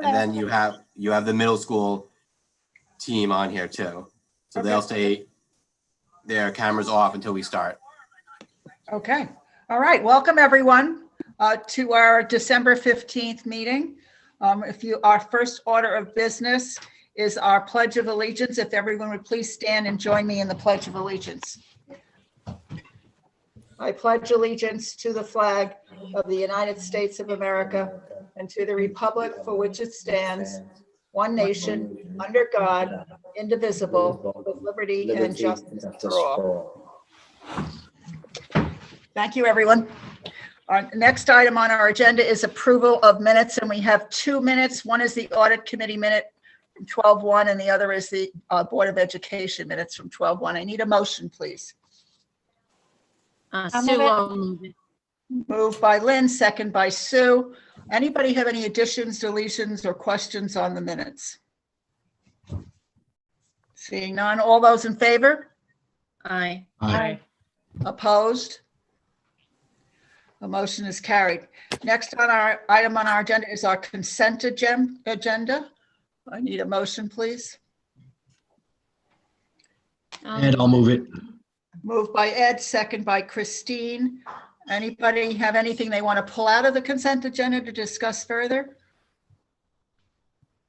And then you have the middle school team on here too. So they'll stay their cameras off until we start. Okay. All right. Welcome everyone to our December 15th meeting. Our first order of business is our Pledge of Allegiance. If everyone would please stand and join me in the Pledge of Allegiance. I pledge allegiance to the flag of the United States of America and to the republic for which it stands, one nation, under God, indivisible, with liberty and justice for all. Thank you, everyone. Our next item on our agenda is approval of minutes, and we have 2 minutes. One is the Audit Committee minute from 12:1, and the other is the Board of Education minutes from 12:1. I need a motion, please. Sue will move it. Moved by Lynn, second by Sue. Anybody have any additions, deletions, or questions on the minutes? Seeing none, all those in favor? Aye. Aye. Opposed? The motion is carried. Next on our item on our agenda is our consent agenda. I need a motion, please. And I'll move it. Moved by Ed, second by Christine. Anybody have anything they want to pull out of the consent agenda to discuss further?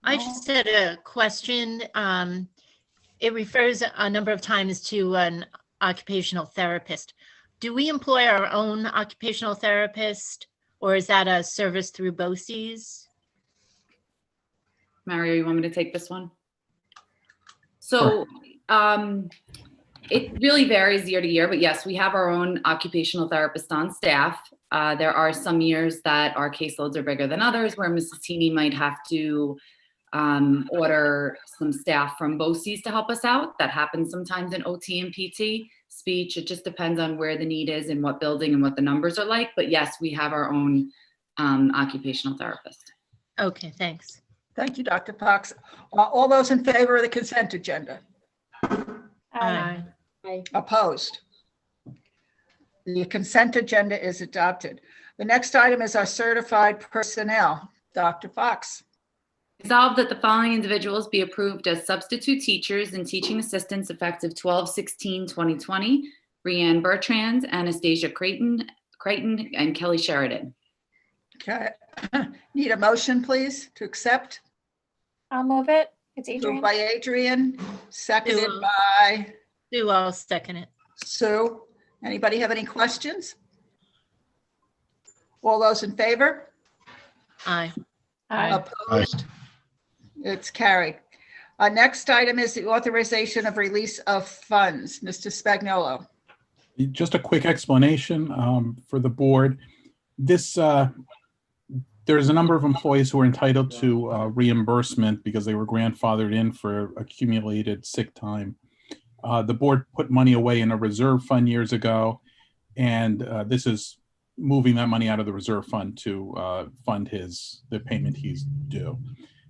I just had a question. It refers a number of times to an occupational therapist. Do we employ our own occupational therapist, or is that a service through BOCES? Mario, you want me to take this one? So it really varies year to year, but yes, we have our own occupational therapist on staff. There are some years that our caseloads are bigger than others, where Mrs. Teeny might have to order some staff from BOCES to help us out. That happens sometimes in OT and PT, speech. It just depends on where the need is and what building and what the numbers are like. But yes, we have our own occupational therapist. Okay, thanks. Thank you, Dr. Fox. All those in favor of the consent agenda? Aye. Opposed? The consent agenda is adopted. The next item is our certified personnel. Dr. Fox. Resolved that the following individuals be approved as substitute teachers and teaching assistants effective 12/16/2020. Breanne Bertrand, Anastasia Creighton, and Kelly Sheridan. Okay. Need a motion, please, to accept? I'll move it. It's Adrian. Moved by Adrian, seconded Sue. by Sue, I'll second it. Sue. Anybody have any questions? All those in favor? Aye. Aye. Opposed? It's carried. Our next item is the authorization of release of funds. Mr. Spagnuolo. Just a quick explanation for the board. There's a number of employees who are entitled to reimbursement because they were grandfathered in for accumulated sick time. The board put money away in a reserve fund years ago, and this is moving that money out of the reserve fund to fund the payment he's due.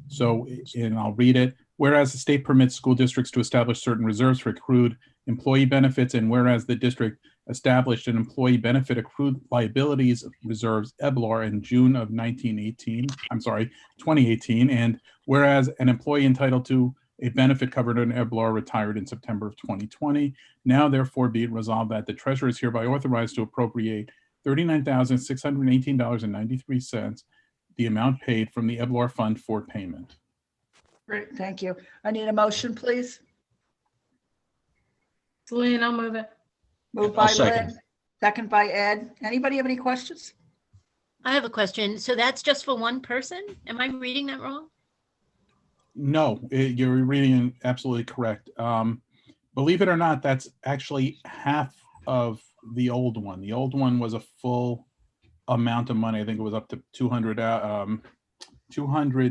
So, and I'll read it. Whereas the state permits school districts to establish certain reserves for accrued employee benefits, and whereas the district established an employee benefit accrued liabilities reserves EBLAR in June of 2018, and whereas an employee entitled to a benefit covered in EBLAR retired in September of 2020, now therefore be it resolved that the treasurer is hereby authorized to appropriate $39,618.93, the amount paid from the EBLAR fund for payment. Great, thank you. I need a motion, please. Lynn, I'll move it. Moved I'll by second. Lynn, second by Ed. Anybody have any questions? I have a question. So that's just for one person? Am I reading that wrong? No, you're reading absolutely correct. Believe it or not, that's actually half of the old one. The old one was a full amount of money. I think it was up to 200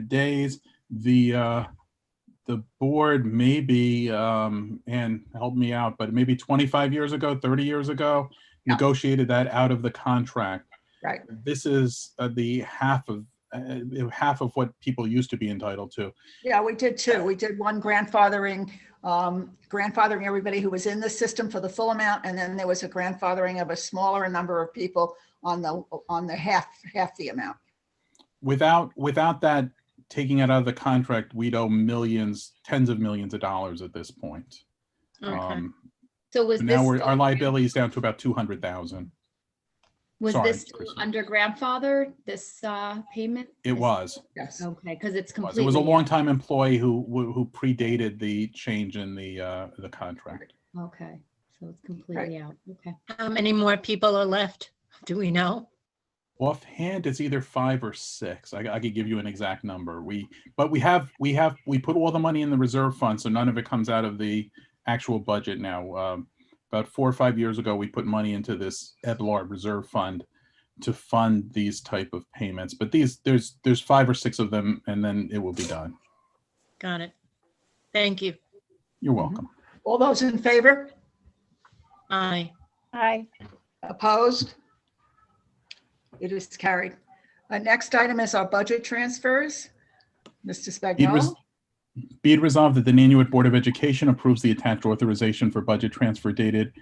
days. The board maybe, and help me out, but maybe 25 years ago, 30 years ago, negotiated that out of the contract. Right. This is the half of what people used to be entitled to. Yeah, we did too. We did one grandfathering everybody who was in the system for the full amount, and then there was a grandfathering of a smaller number of people on the half the amount. Without that taking it out of the contract, we'd owe millions, tens of millions of dollars at this point. Okay. So was Now this, our liability is down to about 200,000. was sorry, this Kristen. under grandfather, this payment? It was. Yes. Okay, because it's It completely. was a longtime employee who predated the change in the contract. Okay, so it's completely out. Okay. How many more people are left? Do we know? Offhand, it's either 5 or 6. I could give you an exact number. We put all the money in the reserve fund, so none of it comes out of the actual budget now. About 4 or 5 years ago, we put money into this EBLAR reserve fund to fund these type of payments. But there's 5 or 6 of them, and then it will be done. Got it. Thank you. You're welcome. All those in favor? Aye. Aye. Opposed? It is carried. Next item is our budget transfers. Mr. Spagnolo? Be it resolved that the Nanuet Board of Education approves the attached authorization for budget transfer dated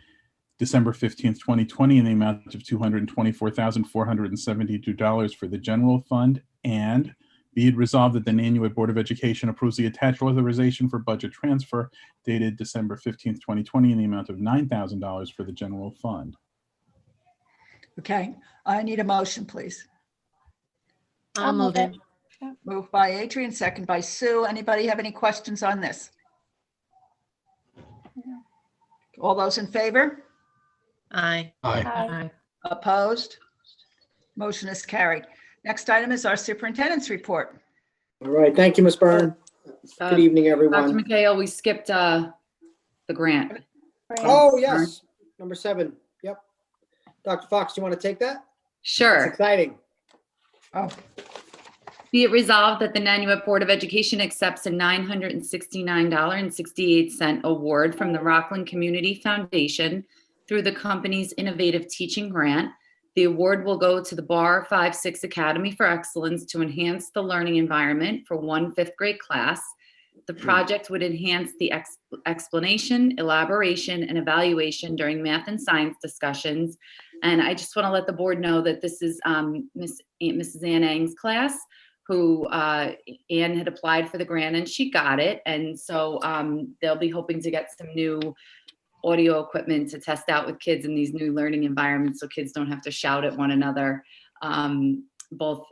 December 15th, 2020 in the amount of $224,472 for the general fund. And be it resolved that the Nanuet Board of Education approves the attached authorization for budget transfer dated December 15th, 2020 in the amount of $9,000 for the general fund. Okay, I need a motion, please. I'll move it. Moved by Adrian, second by Sue. Anybody have any questions on this? All those in favor? Aye. Aye. Opposed? Motion is carried. Next item is our superintendent's report. All right, thank you, Ms. Byrne. Good evening, Dr. everyone. McHale, we skipped the grant. Right. Oh, yes, number 7. Yep. Dr. Fox, do you want to take that? It's Sure. exciting. Oh, Be it resolved that the Nanuet Board of Education accepts a $969.68 award from the Rockland Community Foundation through the company's Innovative Teaching Grant. The award will go to the Bar 5-6 Academy for Excellence to enhance the learning environment for one 5th grade class. The project would enhance the explanation, elaboration, and evaluation during math and science discussions. And I just want to let the board know that this is Mrs. Ann Ang's class, who Ann had applied for the grant and she got it. And so they'll be hoping to get some new audio equipment to test out with kids in these new learning environments so kids don't have to shout at one another, both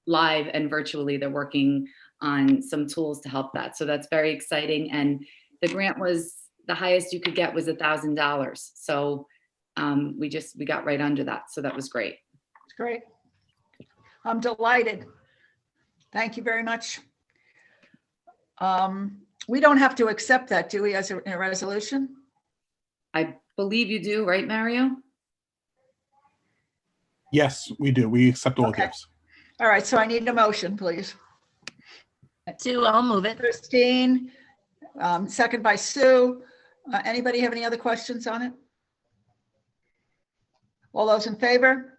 live and virtually. They're working on some tools to help that. So that's very exciting. And the grant was, the highest you could get was $1,000. So we got right under that. So that was great. it's great. I'm delighted. Thank you very much. We don't have to accept that, do we, as a resolution? I believe you do, right, Mario? Yes, we do. We accept all Okay. gifts. All right, so I need a motion, please. Sue, I'll move it. Christine, second by Sue. Anybody have any other questions on it? All those in favor?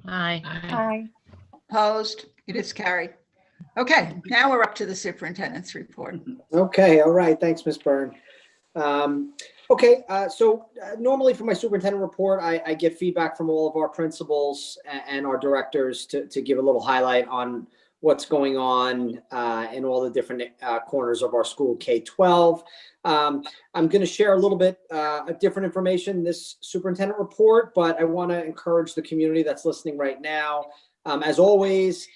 Aye. Aye. Opposed? It is carried. Okay, now we're up to the superintendent's report. Okay, all right, thanks, Ms. Byrne. So normally for my superintendent report, I get feedback from all of our principals and our directors to give a little highlight on what's going on in all the different corners of our school K-12. I'm going to share a little bit of different information in this superintendent report, but I want to encourage the community that's listening right now. As always,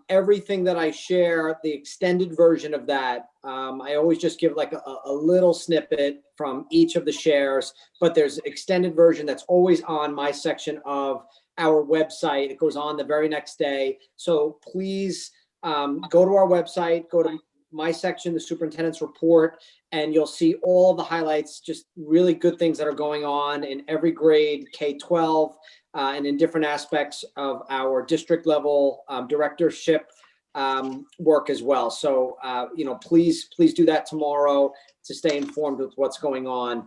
everything that I share, the extended version of that, I always just give like a little snippet from each of the shares, but there's an extended version that's always on my section of our website. It goes on the very next day. So please go to our website, go to my section, the superintendent's report, and you'll see all the highlights, just really good things that are going on in every grade, K-12, and in different aspects of our district level directorship work as well. So, please do that tomorrow to stay informed with what's going on.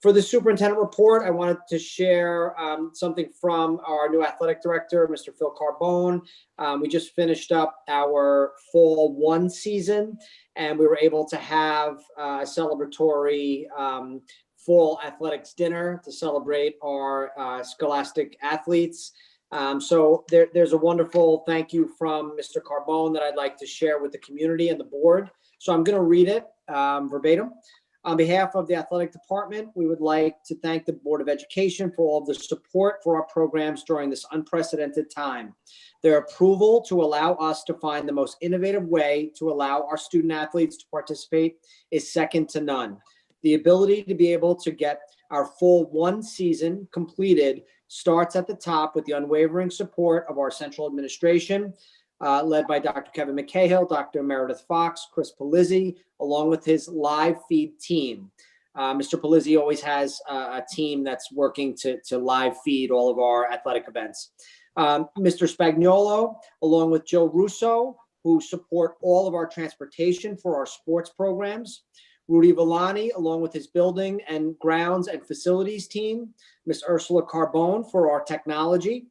For the superintendent report, I wanted to share something from our new athletic director, Mr. Phil Carbone. We just finished up our fall 1 season, and we were able to have a celebratory fall athletics dinner to celebrate our scholastic athletes. So there's a wonderful thank you from Mr. Carbone that I'd like to share with the community and the board. So I'm going to read it verbatim. On behalf of the athletic department, we would like to thank the Board of Education for all of the support for our programs during this unprecedented time. Their approval to allow us to find the most innovative way to allow our student athletes to participate is second to none. The ability to be able to get our full one season completed starts at the top with the unwavering support of our central administration, led by Dr. Kevin McCahill, Dr. Meredith Fox, Chris Palizzi, along with his live feed team. Mr. Palizzi always has a team that's working to live feed all of our athletic events. Mr. Spagnuolo, along with Joe Russo, who support all of our transportation for our sports programs. Rudy Villani, along with his building and grounds and facilities team. Ms. Ursula Carbone for our technology.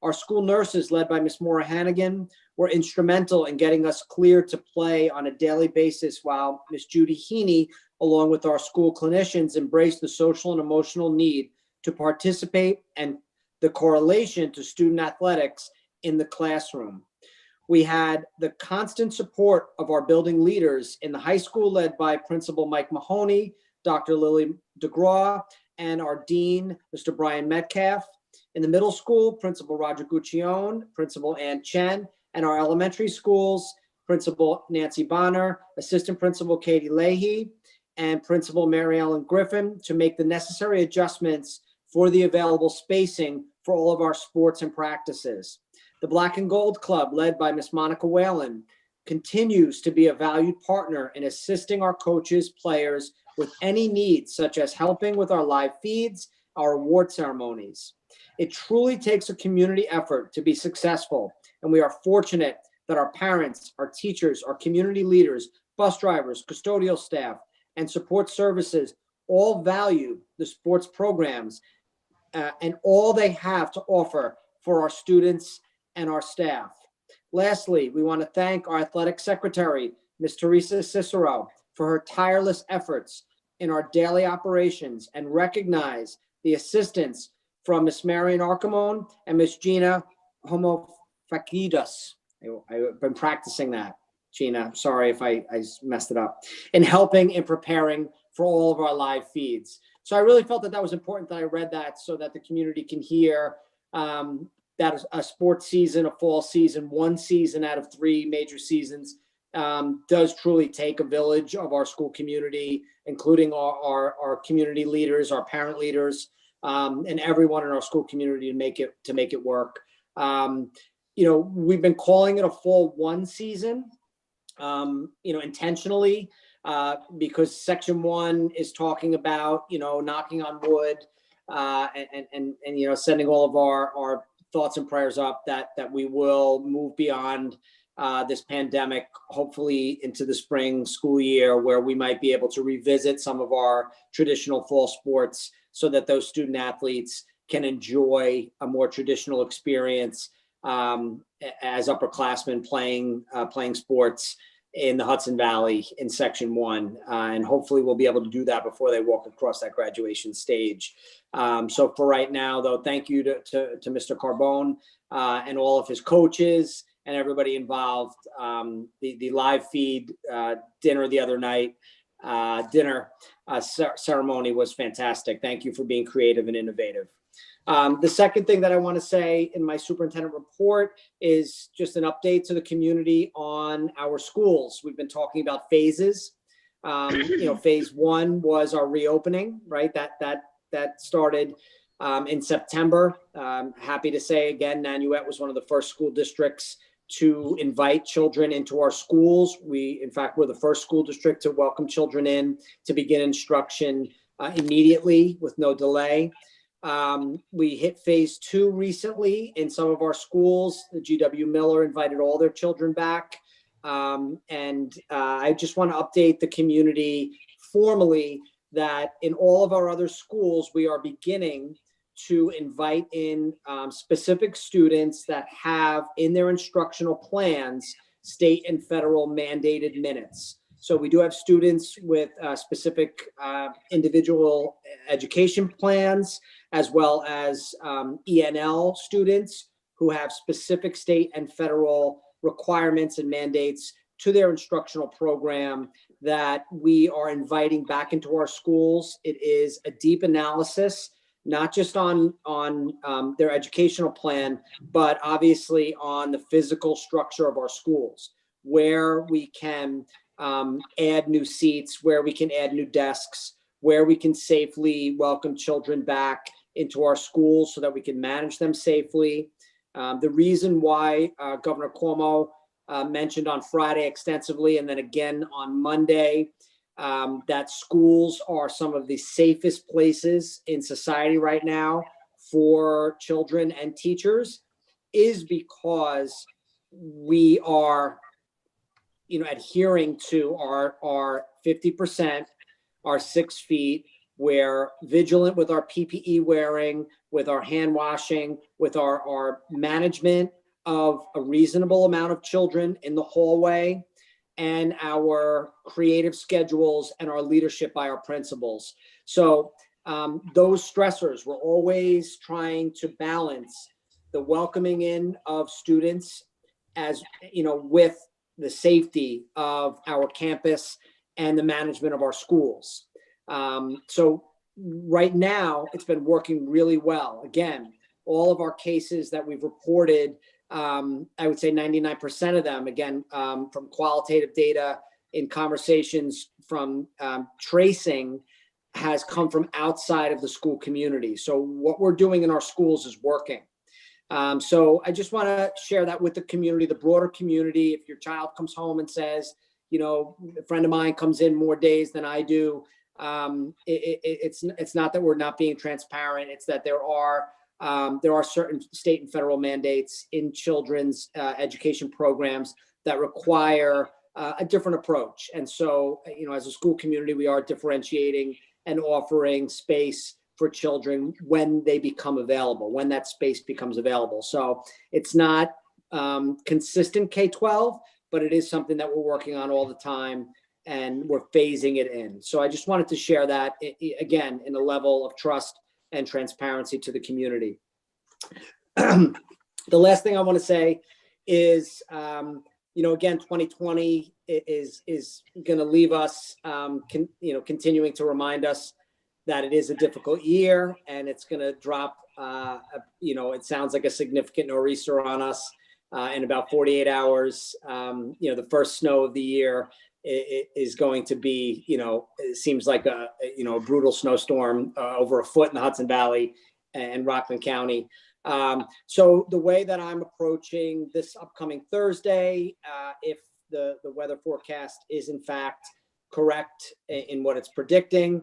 Our school nurses, led by Ms. Maura Hannigan, were instrumental in getting us cleared to play on a daily basis, while Ms. Judy Heaney, along with our school clinicians, embraced the social and emotional need to participate and the correlation to student athletics in the classroom. We had the constant support of our building leaders in the high school, led by Principal Mike Mahoney, Dr. Lily DeGraw, and our Dean, Mr. Brian Metcalf. In the middle school, Principal Roger Guccione, Principal Ann Chen, and our elementary schools, Principal Nancy Bonner, Assistant Principal Katie Leahy, and Principal Mary Ellen Griffin to make the necessary adjustments for the available spacing for all of our sports and practices. The Black and Gold Club, led by Miss Monica Whalen, continues to be a valued partner in assisting our coaches, players with any needs, such as helping with our live feeds, our award ceremonies. It truly takes a community effort to be successful, and we are fortunate that our parents, our teachers, our community leaders, bus drivers, custodial staff, and support services all value the sports programs and all they have to offer for our students and our staff. Lastly, we want to thank our athletic secretary, Ms. Teresa Cicero, for her tireless efforts in our daily operations and recognize the assistance from Ms. Marian Archimone and Ms. Gina Homofakidas. I've been practicing that, Gina. Sorry if I messed it up. In helping and preparing for all of our live feeds. So I really felt that that was important that I read that so that the community can hear that a sports season, a fall season, one season out of 3 major seasons does truly take a village of our school community, including our community leaders, our parent leaders, and everyone in our school community to make it work. We've been calling it a fall one season, intentionally, because section 1 is talking about, knocking on wood, and sending all of our thoughts and prayers up that we will move beyond this pandemic, hopefully into the spring school year, where we might be able to revisit some of our traditional fall sports so that those student athletes can enjoy a more traditional experience as upperclassmen playing sports in the Hudson Valley in section 1. And hopefully we'll be able to do that before they walk across that graduation stage. So for right now, though, thank you to Mr. Carbone and all of his coaches and everybody involved. The live feed dinner the other night, ceremony was fantastic. Thank you for being creative and innovative. The second thing that I want to say in my superintendent report is just an update to the community on our schools. We've been talking about phases. Phase 1 was our reopening, right? That started in September. Happy to say again, Nanuet was one of the first school districts to invite children into our schools. We, in fact, were the first school district to welcome children in to begin instruction immediately with no delay. We hit phase 2 recently in some of our schools. The GW Miller invited all their children back. I just want to update the community formally that in all of our other schools, we are beginning to invite in specific students that have in their instructional plans state and federal mandated minutes. So we do have students with specific individual education plans, as well as ENL students who have specific state and federal requirements and mandates to their instructional program that we are inviting back into our schools. It is a deep analysis, not just on their educational plan, but obviously on the physical structure of our schools, where we can add new seats, where we can add new desks, where we can safely welcome children back into our schools so that we can manage them safely. The reason why Governor Cuomo mentioned on Friday extensively, and then again on Monday, that schools are some of the safest places in society right now for children and teachers, is because we are, adhering to our 50%, our 6 feet. We're vigilant with our PPE wearing, with our hand washing, with our management of a reasonable amount of children in the hallway, and our creative schedules and our leadership by our principals. So those stressors, we're always trying to balance the welcoming in of students, as with the safety of our campus and the management of our schools. So right now it's been working really well. Again, all of our cases that we've reported, I would say 99% of them, again, from qualitative data in conversations from tracing, has come from outside of the school community. So what we're doing in our schools is working. So I just want to share that with the community, the broader community. If your child comes home and says, a friend of mine comes in more days than I do, it's not that we're not being transparent. It's that there are certain state and federal mandates in children's education programs that require a different approach. And so, as a school community, we are differentiating and offering space for children when they become available, when that space becomes available. So it's not consistent K-12, but it is something that we're working on all the time, and we're phasing it in. So I just wanted to share that, again, in a level of trust and transparency to the community. The last thing I want to say is, again, 2020 is going to leave us, continuing to remind us that it is a difficult year, and it's going to drop, it sounds like a significant nor'easter on us in about 48 hours. The first snow of the year is going to be, it seems like a brutal snowstorm, over a foot in the Hudson Valley and Rockland County. So the way that I'm approaching this upcoming Thursday, if the weather forecast is in fact correct in what it's predicting,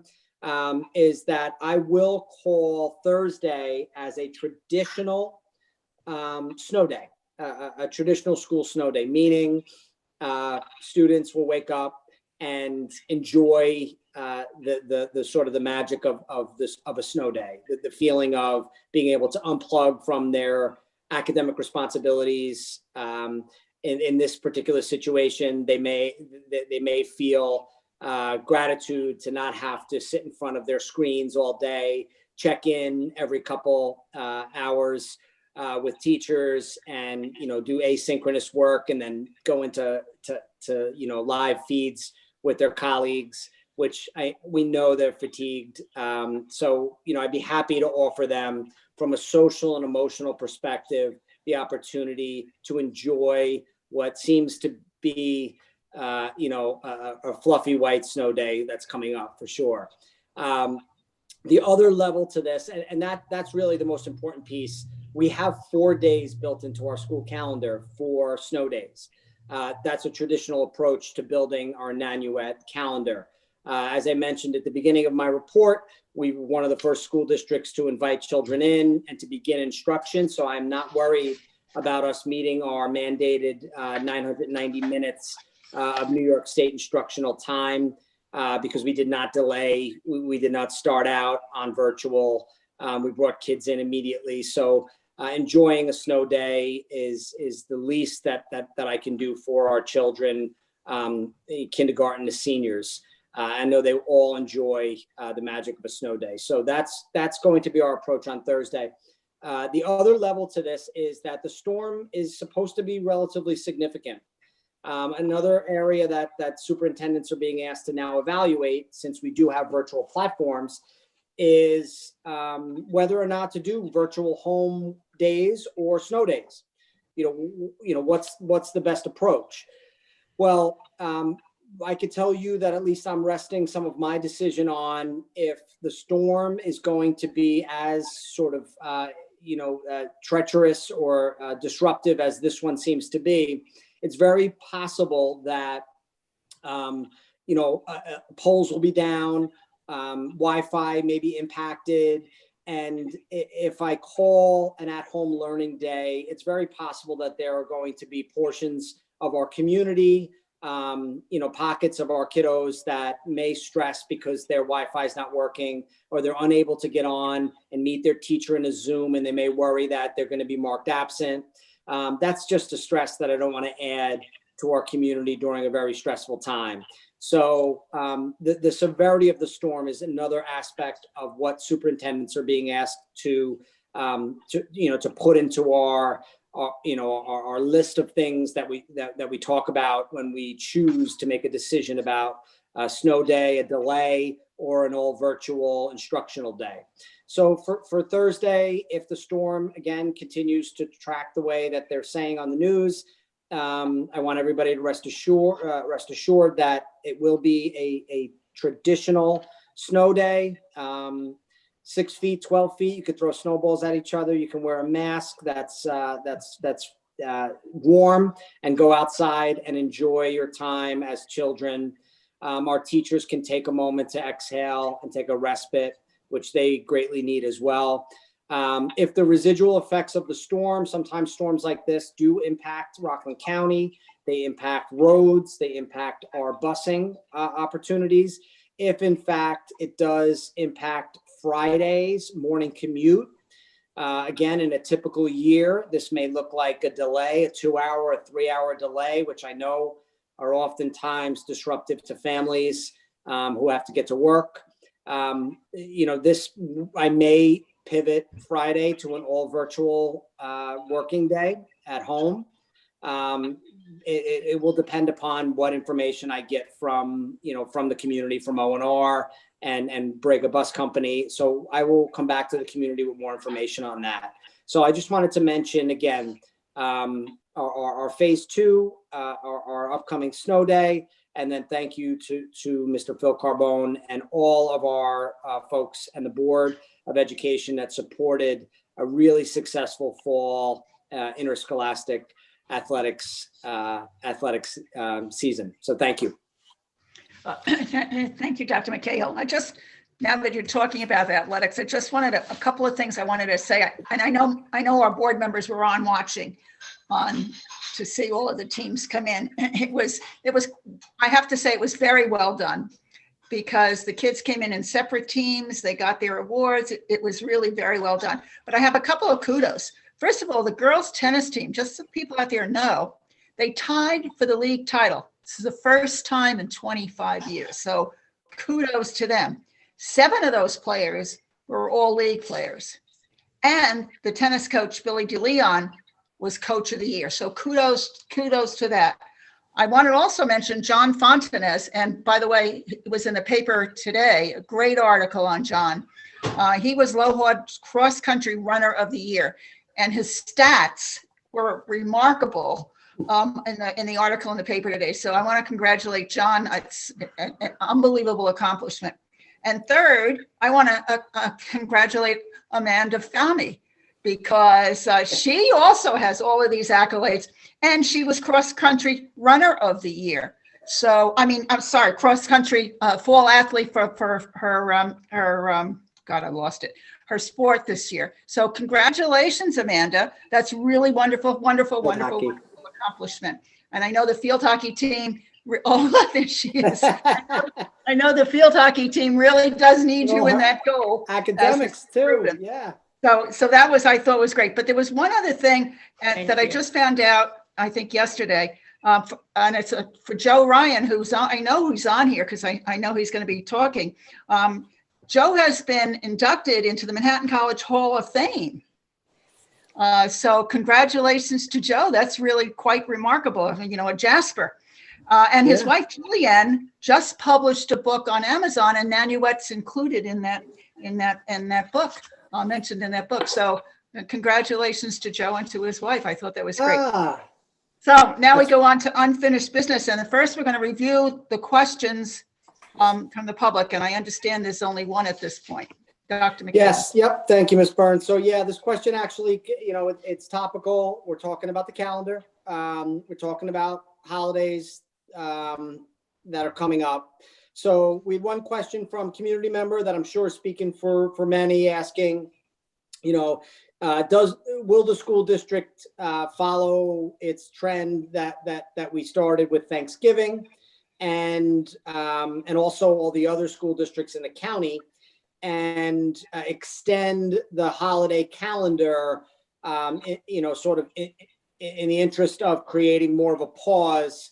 is that I will call Thursday as a traditional snow day, a traditional school snow day, meaning students will wake up and enjoy the sort of the magic of a snow day, the feeling of being able to unplug from their academic responsibilities. In this particular situation, they may feel gratitude to not have to sit in front of their screens all day, check in every couple hours with teachers, and do asynchronous work, and then go into live feeds with their colleagues, which we know they're fatigued. So I'd be happy to offer them, from a social and emotional perspective, the opportunity to enjoy what seems to be a fluffy white snow day that's coming up for sure. The other level to this, and that's really the most important piece, we have 4 days built into our school calendar for snow days. That's a traditional approach to building our Nanuet calendar. As I mentioned at the beginning of my report, we were one of the first school districts to invite children in and to begin instruction. So I'm not worried about us meeting our mandated 990 minutes of New York State instructional time, because we did not delay. We did not start out on virtual. We brought kids in immediately. So enjoying a snow day is the least that I can do for our children, kindergarten to seniors. I know they all enjoy the magic of a snow day. So that's going to be our approach on Thursday. The other level to this is that the storm is supposed to be relatively significant. Another area that superintendents are being asked to now evaluate, since we do have virtual platforms, is whether or not to do virtual home days or snow days. What's the best approach? Well, I could tell you that at least I'm resting some of my decision on if the storm is going to be as sort of treacherous or disruptive as this one seems to be. It's very possible that poles will be down, Wi-Fi may be impacted, and if I call an at-home learning day, it's very possible that there are going to be portions of our community, pockets of our kiddos that may stress because their Wi-Fi is not working, or they're unable to get on and meet their teacher in a Zoom, and they may worry that they're going to be marked absent. That's just a stress that I don't want to add to our community during a very stressful time. So the severity of the storm is another aspect of what superintendents are being asked to put into our list of things that we talk about when we choose to make a decision about a snow day, a delay, or an all virtual instructional day. So for Thursday, if the storm again continues to track the way that they're saying on the news, I want everybody to rest assured that it will be a traditional snow day. 6 feet, 12 feet. You could throw snowballs at each other. You can wear a mask that's warm and go outside and enjoy your time as children. Our teachers can take a moment to exhale and take a respite, which they greatly need as well. If the residual effects of the storm, sometimes storms like this do impact Rockland County, they impact roads, they impact our busing opportunities. If in fact it does impact Friday's morning commute, again, in a typical year, this may look like a delay, a 2-hour, a 3-hour delay, which I know are oftentimes disruptive to families who have to get to work. This, I may pivot Friday to an all virtual working day at home. It will depend upon what information I get from the community, from O&R and Braga Bus Company. So I will come back to the community with more information on that. So I just wanted to mention again, our phase 2, our upcoming snow day. And then thank you to Mr. Phil Carbone and all of our folks and the Board of Education that supported a really successful fall interscholastic athletics season. So thank you. Thank you, Dr. McCahill. Now that you're talking about the athletics, I just wanted a couple of things I wanted to say. And I know our board members were watching to see all of the teams come in. It was, I have to say, it was very well done, because the kids came in separate teams. They got their awards. It was really very well done. But I have a couple of kudos. First of all, the girls tennis team, just so people out there know, they tied for the league title. This is the first time in 25 years. So kudos to them. 7 of those players were all league players. And the tennis coach, Billy DeLeon, was coach of the year. So kudos to that. I want to also mention John Fontanez. And by the way, it was in the paper today, a great article on John. He was LoHaw's cross-country runner of the year. And his stats were remarkable in the article in the paper today. So I want to congratulate John. It's an unbelievable accomplishment. And third, I want to congratulate Amanda Fahmy, because she also has all of these accolades, and she was cross-country runner of the year. So, cross-country fall athlete for her God, I lost it, her sport this year. So congratulations, Amanda. That's really wonderful accomplishment. And I know the field hockey team, oh, there she is. I know the field hockey team really does need you in that goal. Academics too, yeah. So that was, I thought was great. But there was one other thing that I just found out, I think yesterday, and it's for Joe Ryan, I know who's on here, because I know he's going to be talking. Joe has been inducted into the Manhattan College Hall of Fame. So congratulations to Joe. That's really quite remarkable. I mean, you know, a Jasper. And his Yeah. wife Julianne just published a book on Amazon, and Nanuet's included in that book, mentioned in that book. So congratulations to Joe and to his wife. I thought that was great. So now we go on to unfinished business. And first we're going to review the questions from the public. And I understand there's only one at this point. Dr. McKenna. Yes, yep. Thank you, Ms. Burns. So yeah, this question actually, you know, it's topical. We're talking about the calendar. We're talking about holidays that are coming up. So we had one question from community member that I'm sure is speaking for many, asking, you know, will the school district follow its trend that we started with Thanksgiving, and also all the other school districts in the county, and extend the holiday calendar, you know, sort of in the interest of creating more of a pause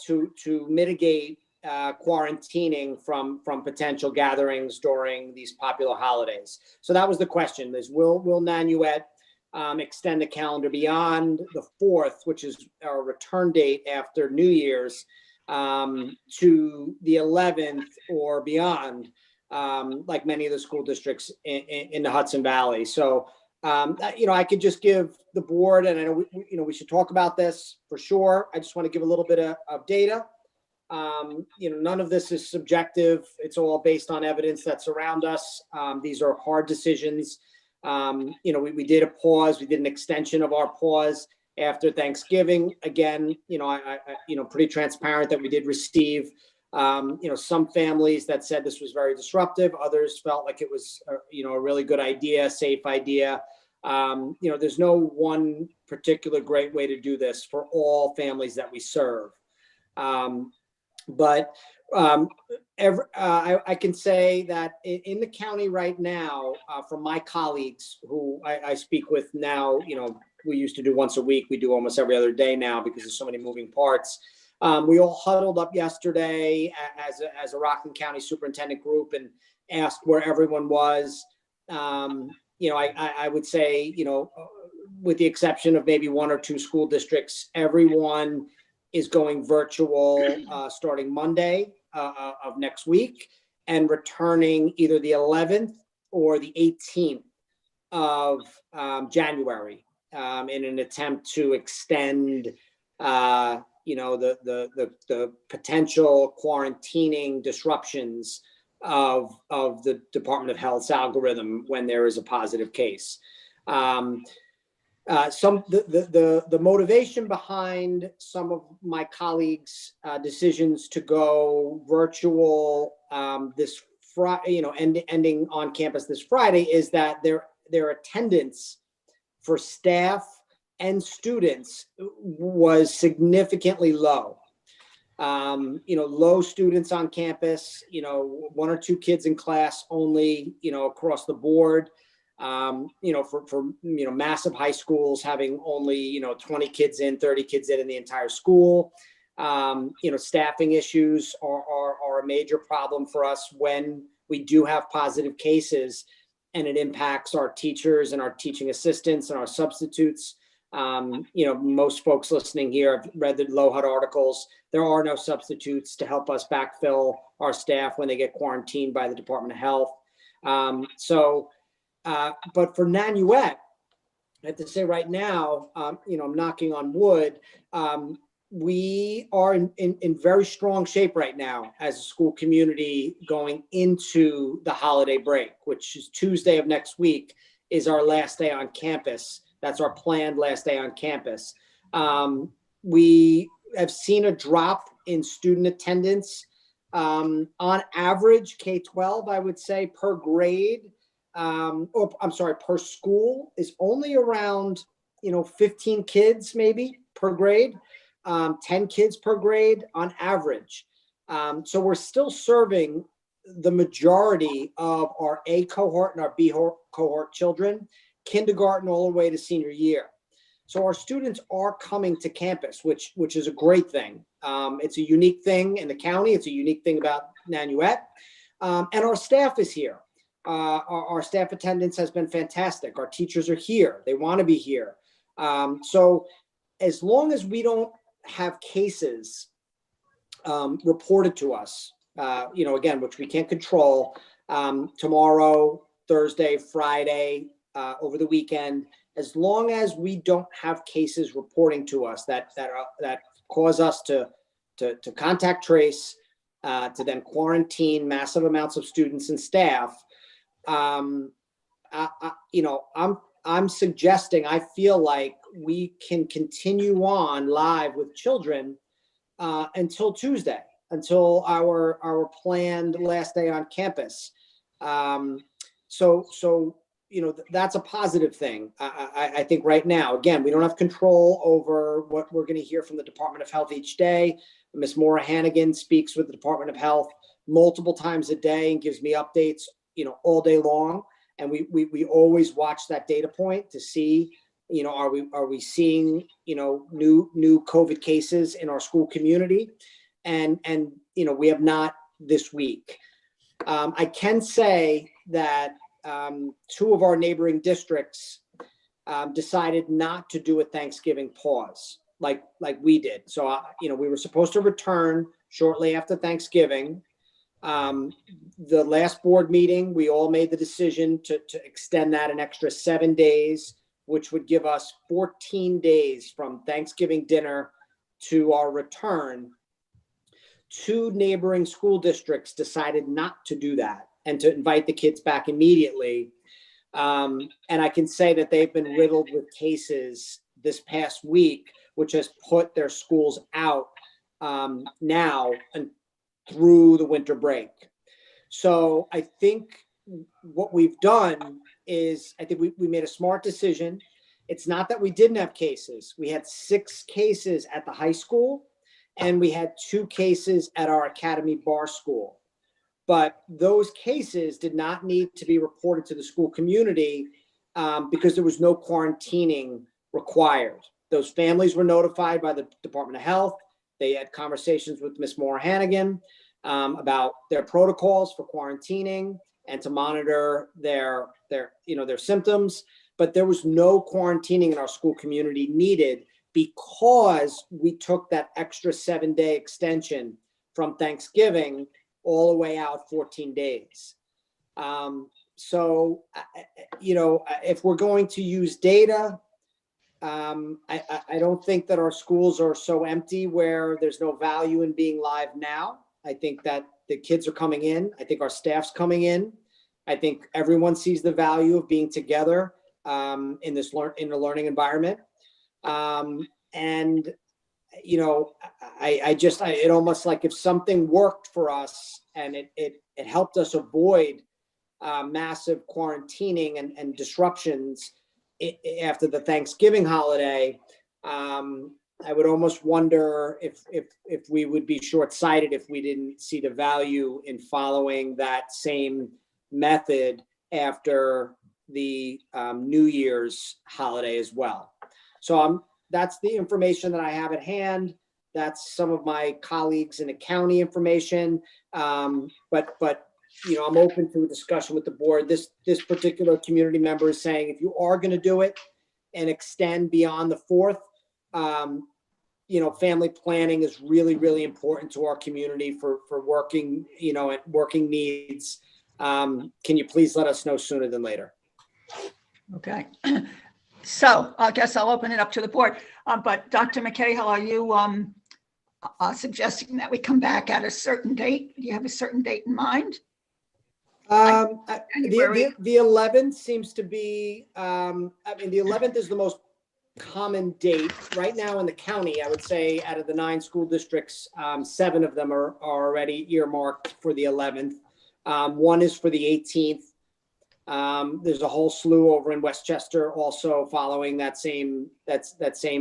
to mitigate quarantining from potential gatherings during these popular holidays. So that was the question: is will Nanuet extend the calendar beyond the 4th, which is our return date after New Year's, to the 11th or beyond, like many of the school districts in the Hudson Valley. So, you know, I could just give the board, and I know we should talk about this for sure. I just want to give a little bit of data. You know, none of this is subjective. It's all based on evidence that's around us. These are hard decisions. You know, we did a pause. We did an extension of our pause after Thanksgiving. Again, you know, I you know, pretty transparent that we did receive, you know, some families that said this was very disruptive. Others felt like it was, you know, a really good idea, safe idea. You know, there's no one particular great way to do this for all families that we serve. But I can say that in the county right now, from my colleagues who I speak with now, you know, we used to do once a week. We do almost every other day now because there's so many moving parts. We all huddled up yesterday as a Rockland County Superintendent group and asked where everyone was. You know, I would say, you know, with the exception of maybe 1 or 2 school districts, everyone is going virtual starting Monday of next week and returning either the 11th or the 18th of January in an attempt to extend, you know, the potential quarantining disruptions of the Department of Health's algorithm when there is a positive case. The motivation behind some of my colleagues' decisions to go virtual this Friday, you know, ending on campus this Friday, is that their attendance for staff and students was significantly low. You know, low students on campus, you know, 1 or 2 kids in class only, you know, across the board. You know, for you know, massive high schools having only, you know, 20 kids in, 30 kids in the entire school. You know, staffing issues are a major problem for us when we do have positive cases, and it impacts our teachers and our teaching assistants and our substitutes. You know, most folks listening here have read the LOHUD articles. There are no substitutes to help us backfill our staff when they get quarantined by the Department of Health. But for Nanuet, I have to say right now, you know, I'm knocking on wood. We are in very strong shape right now as a school community going into the holiday break, which is Tuesday of next week, is our last day on campus. That's our planned last day on campus. We have seen a drop in student attendance. On average, K-12, I would say, per grade, per school is only around, you know, 15 kids maybe per grade, 10 kids per grade on average. So we're still serving the majority of our A cohort and our B cohort children, kindergarten all the way to senior year. So our students are coming to campus, which is a great thing. It's a unique thing in the county. It's a unique thing about Nanuet. And our staff is here. our staff attendance has been fantastic. Our teachers are here. They want to be here. So as long as we don't have cases reported to us, again, which we can't control, tomorrow, Thursday, Friday, over the weekend, as long as we don't have cases reporting to us that cause us to contact trace, to then quarantine massive amounts of students and staff, I'm suggesting, I feel like we can continue on live with children until Tuesday, until our planned last day on campus. So that's a positive thing. I think right now, again, we don't have control over what we're going to hear from the Department of Health each day. Ms. Maura Hannigan speaks with the Department of Health multiple times a day and gives me updates, all day long. And we always watch that data point to see, are we seeing, new COVID cases in our school community? And we have not this week. I can say that two of our neighboring districts decided not to do a Thanksgiving pause like we did. So, we were supposed to return shortly after Thanksgiving. The last board meeting, we all made the decision to extend that an extra 7 days, which would give us 14 days from Thanksgiving dinner to our return. Two neighboring school districts decided not to do that and to invite the kids back immediately. And I can say that they've been riddled with cases this past week, which has put their schools out now and through the winter break. So I think what we've done is, I think we made a smart decision. It's not that we didn't have cases. We had 6 cases at the high school, and we had 2 cases at our academy bar school. But those cases did not need to be reported to the school community because there was no quarantining required. Those families were notified by the Department of Health. They had conversations with Ms. Maura Hannigan about their protocols for quarantining and to monitor their symptoms. But there was no quarantining in our school community needed because we took that extra 7-day extension from Thanksgiving all the way out 14 days. So, if we're going to use data, I don't think that our schools are so empty where there's no value in being live now. I think that the kids are coming in. I think our staff's coming in. I think everyone sees the value of being together in the learning environment. It almost like if something worked for us and it helped us avoid massive quarantining and disruptions after the Thanksgiving holiday, I would almost wonder if we would be short-sighted if we didn't see the value in following that same method after the New Year's holiday as well. So that's the information that I have at hand. That's some of my colleagues in the county information. But I'm open to a discussion with the board. This particular community member is saying, if you are going to do it and extend beyond the 4th, family planning is really, really important to our community for working, and working needs. Can you please let us know sooner than later? Okay. So I guess I'll open it up to the board. But Dr. McCahill, are you suggesting that we come back at a certain date? Do you have a certain date in mind? The 11th seems to be, the 11th is the most common date right now in the county. I would say out of the 9 school districts, 7 of them are already earmarked for the 11th. One is for the 18th. There's a whole slew over in Westchester also following that same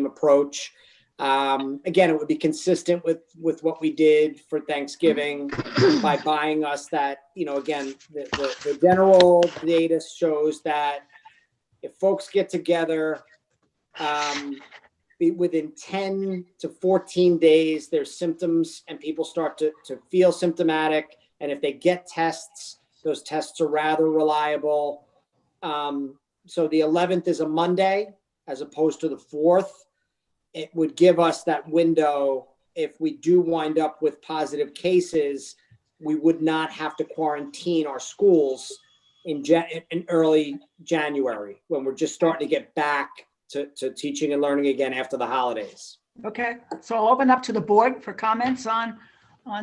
approach. Again, it would be consistent with what we did for Thanksgiving by buying us that, again, the general data shows that if folks get together within 10 to 14 days, there's symptoms and people start to feel symptomatic. And if they get tests Those tests are rather reliable. So the 11th is a Monday as opposed to the 4th. It would give us that window. If we do wind up with positive cases, we would not have to quarantine our schools in early January, when we're just starting to get back to teaching and learning again after the holidays. Okay, so I'll open up to the board for comments on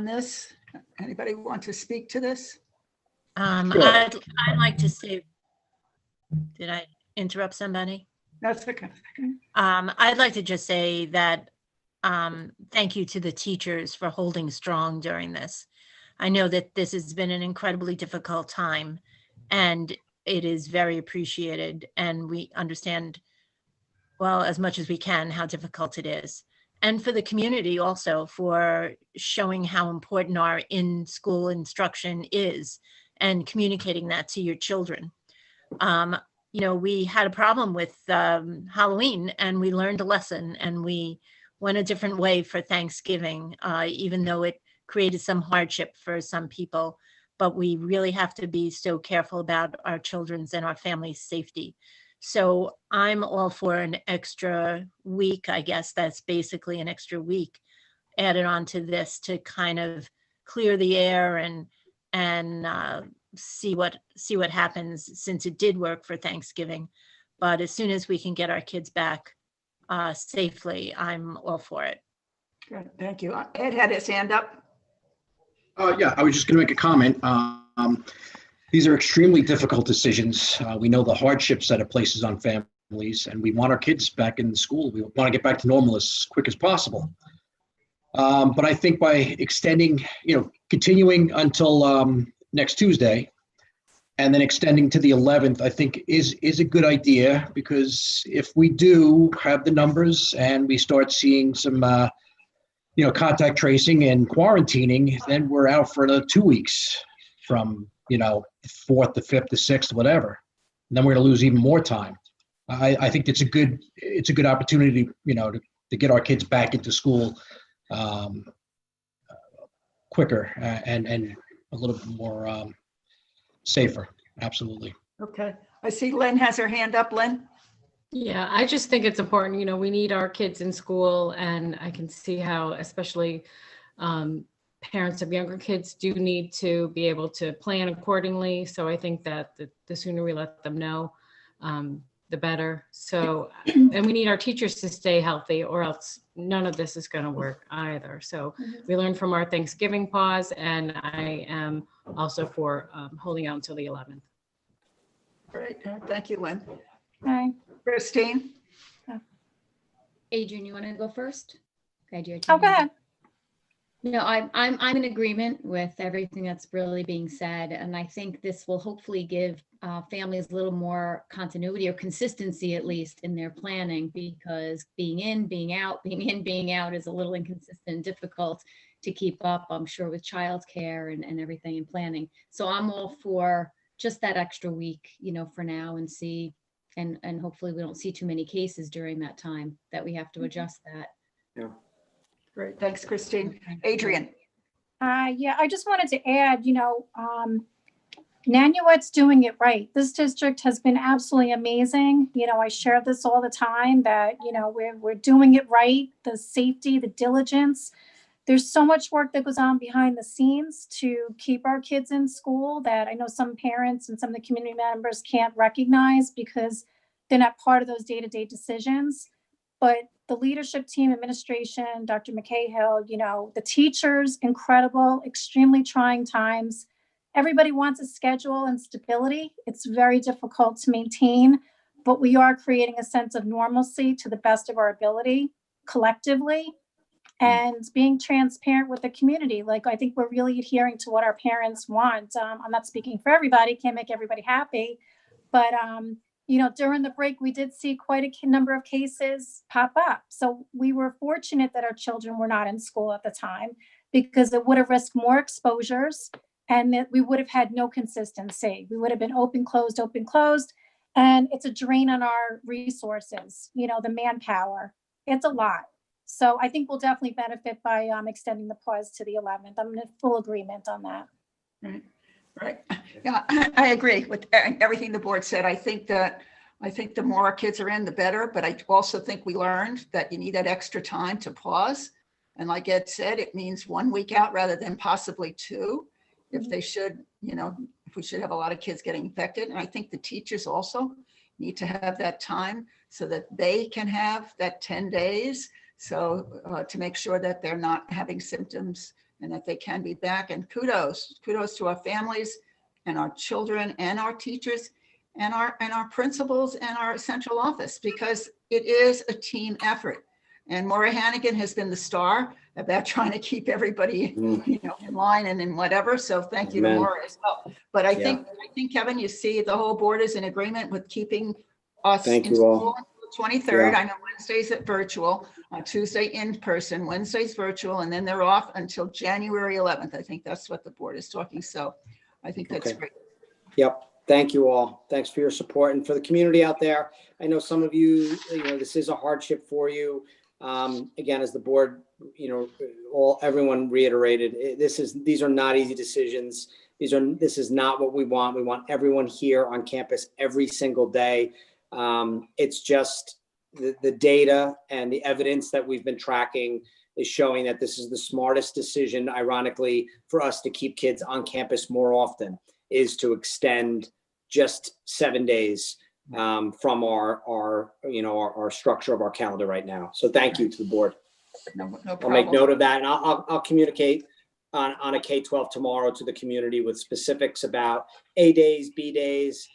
this. Anybody want to speak to this? I'd like to say, did I interrupt somebody? That's okay. I'd like to just say that thank you to the teachers for holding strong during this. I know that this has been an incredibly difficult time, and it is very appreciated, and we understand, well, as much as we can, how difficult it is. And for the community also, for showing how important our in-school instruction is and communicating that to your children. You know, we had a problem with Halloween, and we learned a lesson, and we went a different way for Thanksgiving, even though it created some hardship for some people. But we really have to be so careful about our children's and our family's safety. So I'm all for an extra week. I guess that's basically an extra week added on to this to kind of clear the air and see what happens, since it did work for Thanksgiving. But as soon as we can get our kids back safely, I'm all for it. Good, thank you. Ed had his hand up. Yeah, I was just going to make a comment. These are extremely difficult decisions. We know the hardships that it places on families, and we want our kids back in school. We want to get back to normal as quick as possible. But I think by extending, continuing until next Tuesday, and then extending to the 11th, I think is a good idea, because if we do have the numbers and we start seeing some, contact tracing and quarantining, then we're out for another 2 weeks from, the 4th, the 5th, the 6th, whatever. And then we're going to lose even more time. I think it's a good opportunity, to get our kids back into school quicker and a little bit more safer. Absolutely. Okay, I see Lynn has her hand up. Lynn? Yeah, I just think it's important. We need our kids in school, and I can see how, especially parents of younger kids, do need to be able to plan accordingly. So I think that the sooner we let them know, the better. So, and we need our teachers to stay healthy, or else none of this is going to work either. So we learned from our Thanksgiving pause, and I am also for holding out until the 11th. Great, thank you, Lynn. Hi. Christine? Adrian, you want to go first? Okay, Oh, go ahead. No, I'm in agreement with everything that's really being said, and I think this will hopefully give families a little more continuity or consistency, at least in their planning, because being in, being out, being out is a little inconsistent and difficult to keep up, I'm sure, with childcare and everything and planning. So I'm all for just that extra week, for now, and see, and hopefully we don't see too many cases during that time that we have to adjust that. Yeah. Great, thanks, Christine. Adrian? Yeah, I just wanted to add, Nanuet's doing it right. This district has been absolutely amazing. I share this all the time that, we're doing it right. The safety, the diligence. There's so much work that goes on behind the scenes to keep our kids in school that I know some parents and some of the community members can't recognize because they're not part of those day-to-day decisions. But the leadership team, administration, Dr. McCahill, the teachers, incredible, extremely trying times. Everybody wants a schedule and stability. It's very difficult to maintain, but we are creating a sense of normalcy to the best of our ability collectively, and being transparent with the community. Like, I think we're really adhering to what our parents want. I'm not speaking for everybody, can't make everybody happy, but during the break, we did see quite a number of cases pop up. So we were fortunate that our children were not in school at the time, because it would have risked more exposures, and that we would have had no consistency. We would have been open, closed, and it's a drain on our resources, the manpower. It's a lot. So I think we'll definitely benefit by extending the pause to the 11th. I'm in full agreement on that. Right. Right. Yeah, I agree with everything the board said. I think the more our kids are in, the better, but I also think we learned that you need that extra time to pause. And like Ed said, it means 1 week out rather than possibly 2, if they should, if we should have a lot of kids getting infected. And I think the teachers also need to have that time so that they can have that 10 days. So to make sure that they're not having symptoms and that they can be back. And kudos to our families and our children and our teachers and our principals and our central office, because it is a team effort. And Maura Hannigan has been the star about trying to keep everybody, in line and in whatever. So thank you to Maura as well. But I think Kevin, you see the whole board is in agreement with keeping us in school until the 23rd. I know Wednesdays at virtual, Tuesday in person, Wednesdays virtual, and then they're off until January 11th. I think that's what the board is talking. So I think that's great. Yep. Thank you all. Thanks for your support, and for the community out there. I know some of you, this is a hardship for you. Again, as the board, everyone reiterated, these are not easy decisions. This is not what we want. We want everyone here on campus every single day. It's just the data and the evidence that we've been tracking is showing that this is the smartest decision, ironically, for us to keep kids on campus more often, is to extend just 7 days from our structure of our calendar right now. So thank you to the board. No problem. I'll make note of that, and I'll communicate on a K-12 tomorrow to the community with specifics about A days, B days.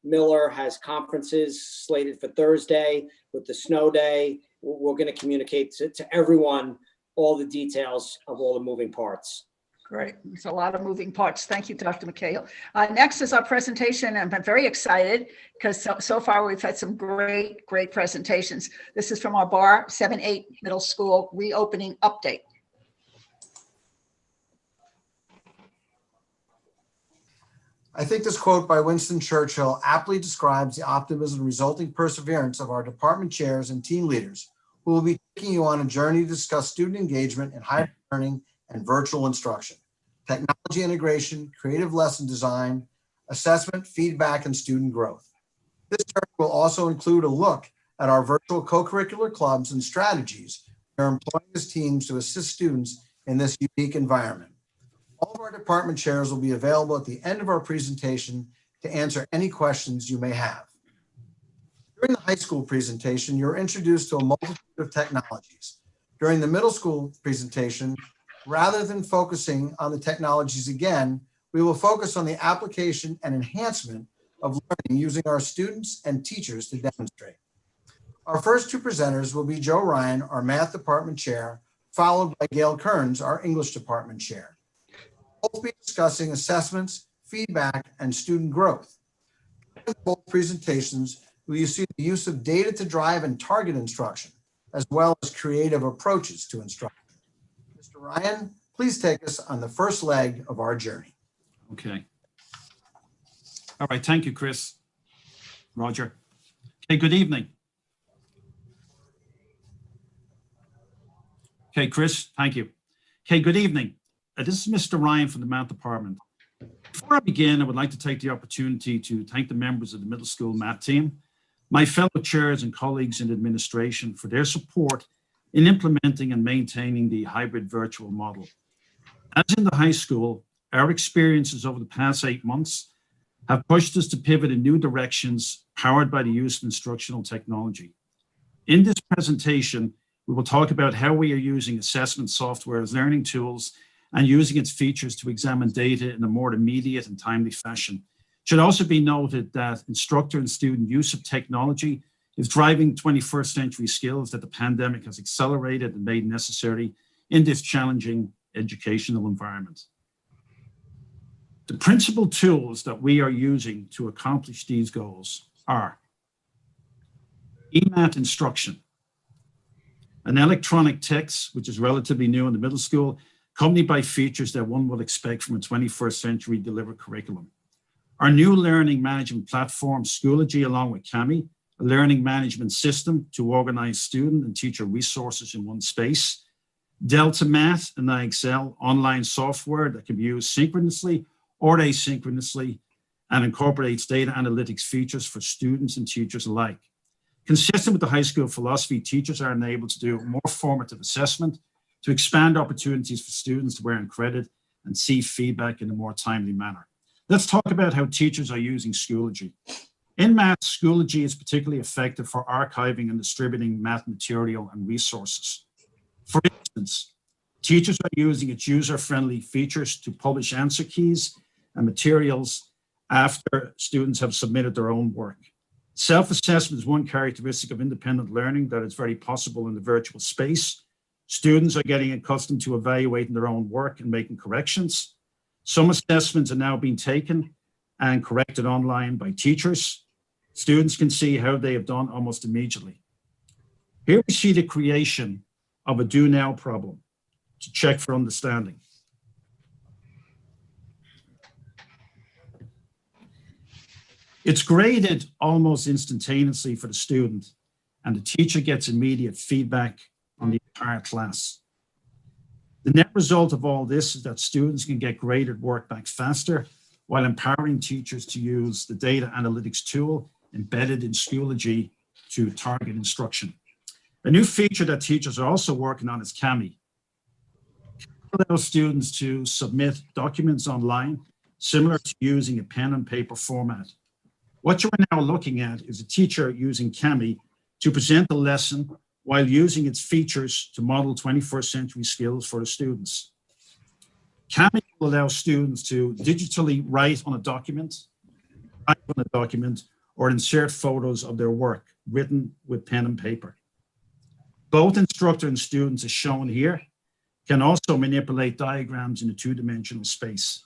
Miller has conferences slated for Thursday with the snow day. We're going to communicate to everyone all the details of all the moving parts. Great. It's a lot of moving parts. Thank you, Dr. McCahill. Next is our presentation. I'm very excited because so far we've had some great presentations. This is from our Bar 7-8 middle school reopening update. I think this quote by Winston Churchill aptly describes the optimism and resulting perseverance of our department chairs and team leaders, who will be taking you on a journey to discuss student engagement in higher learning and virtual instruction, technology integration, creative lesson design, assessment, feedback, and student growth. This term will also include a look at our virtual co-curricular clubs and strategies we are employing as teams to assist students in this unique environment. All of our department chairs will be available at the end of our presentation to answer any questions you may have. During the high school presentation, you're introduced to a multitude of technologies. During the middle school presentation, rather than focusing on the technologies again, we will focus on the application and enhancement of learning using our students and teachers to demonstrate. Our first 2 presenters will be Joe Ryan, our math department chair, followed by Gail Kearns, our English department chair. We'll be discussing assessments, feedback, and student growth. In both presentations, you see the use of data to drive and target instruction, as well as creative approaches to instruction. Mr. Ryan, please take us on the first leg of our journey. Okay. All right. Thank you, Chris. Roger. Okay. Good evening. Okay, Chris. Thank you. Okay. Good evening. This is Mr. Ryan from the Math Department. Before I begin, I would like to take the opportunity to thank the members of the middle school math team, my fellow chairs and colleagues in administration for their support in implementing and maintaining the hybrid virtual model. As in the high school, our experiences over the past 8 months have pushed us to pivot in new directions powered by the use of instructional technology. In this presentation, we will talk about how we are using assessment software as learning tools and using its features to examine data in a more immediate and timely fashion. It should also be noted that instructor and student use of technology is driving 21st century skills that the pandemic has accelerated and made necessary in this challenging educational environment. The principal tools that we are using to accomplish these goals are eMath instruction, an electronic text, which is relatively new in the middle school, accompanied by features that one would expect from a 21st century delivered curriculum. Our new learning management platform, Schoology, along with Kami, a learning management system to organize student and teacher resources in one space. Delta Math and IXL, online software that can be used synchronously or asynchronously, and incorporates data analytics features for students and teachers alike. Consistent with the high school philosophy, teachers are enabled to do more formative assessment to expand opportunities for students to earn credit and see feedback in a more timely manner. Let's talk about how teachers are using Schoology. In math, Schoology is particularly effective for archiving and distributing math material and resources. For instance, teachers are using its user-friendly features to publish answer keys and materials after students have submitted their own work. Self-assessment is one characteristic of independent learning that is very possible in the virtual space. Students are getting accustomed to evaluating their own work and making corrections. Some assessments are now being taken and corrected online by teachers. Students can see how they have done almost immediately. Here we see the creation of a do now problem to check for understanding. It's graded almost instantaneously for the student, and the teacher gets immediate feedback on the entire class. The net result of all this is that students can get graded work back faster while empowering teachers to use the data analytics tool embedded in Schoology to target instruction. A new feature that teachers are also working on is Kami. It allows students to submit documents online, similar to using a pen and paper format. What you are now looking at is a teacher using Kami to present a lesson while using its features to model 21st century skills for the students. Kami will allow students to digitally write on a document, type on a document, or insert photos of their work written with pen and paper. Both instructor and students, as shown here, can also manipulate diagrams in a two-dimensional space.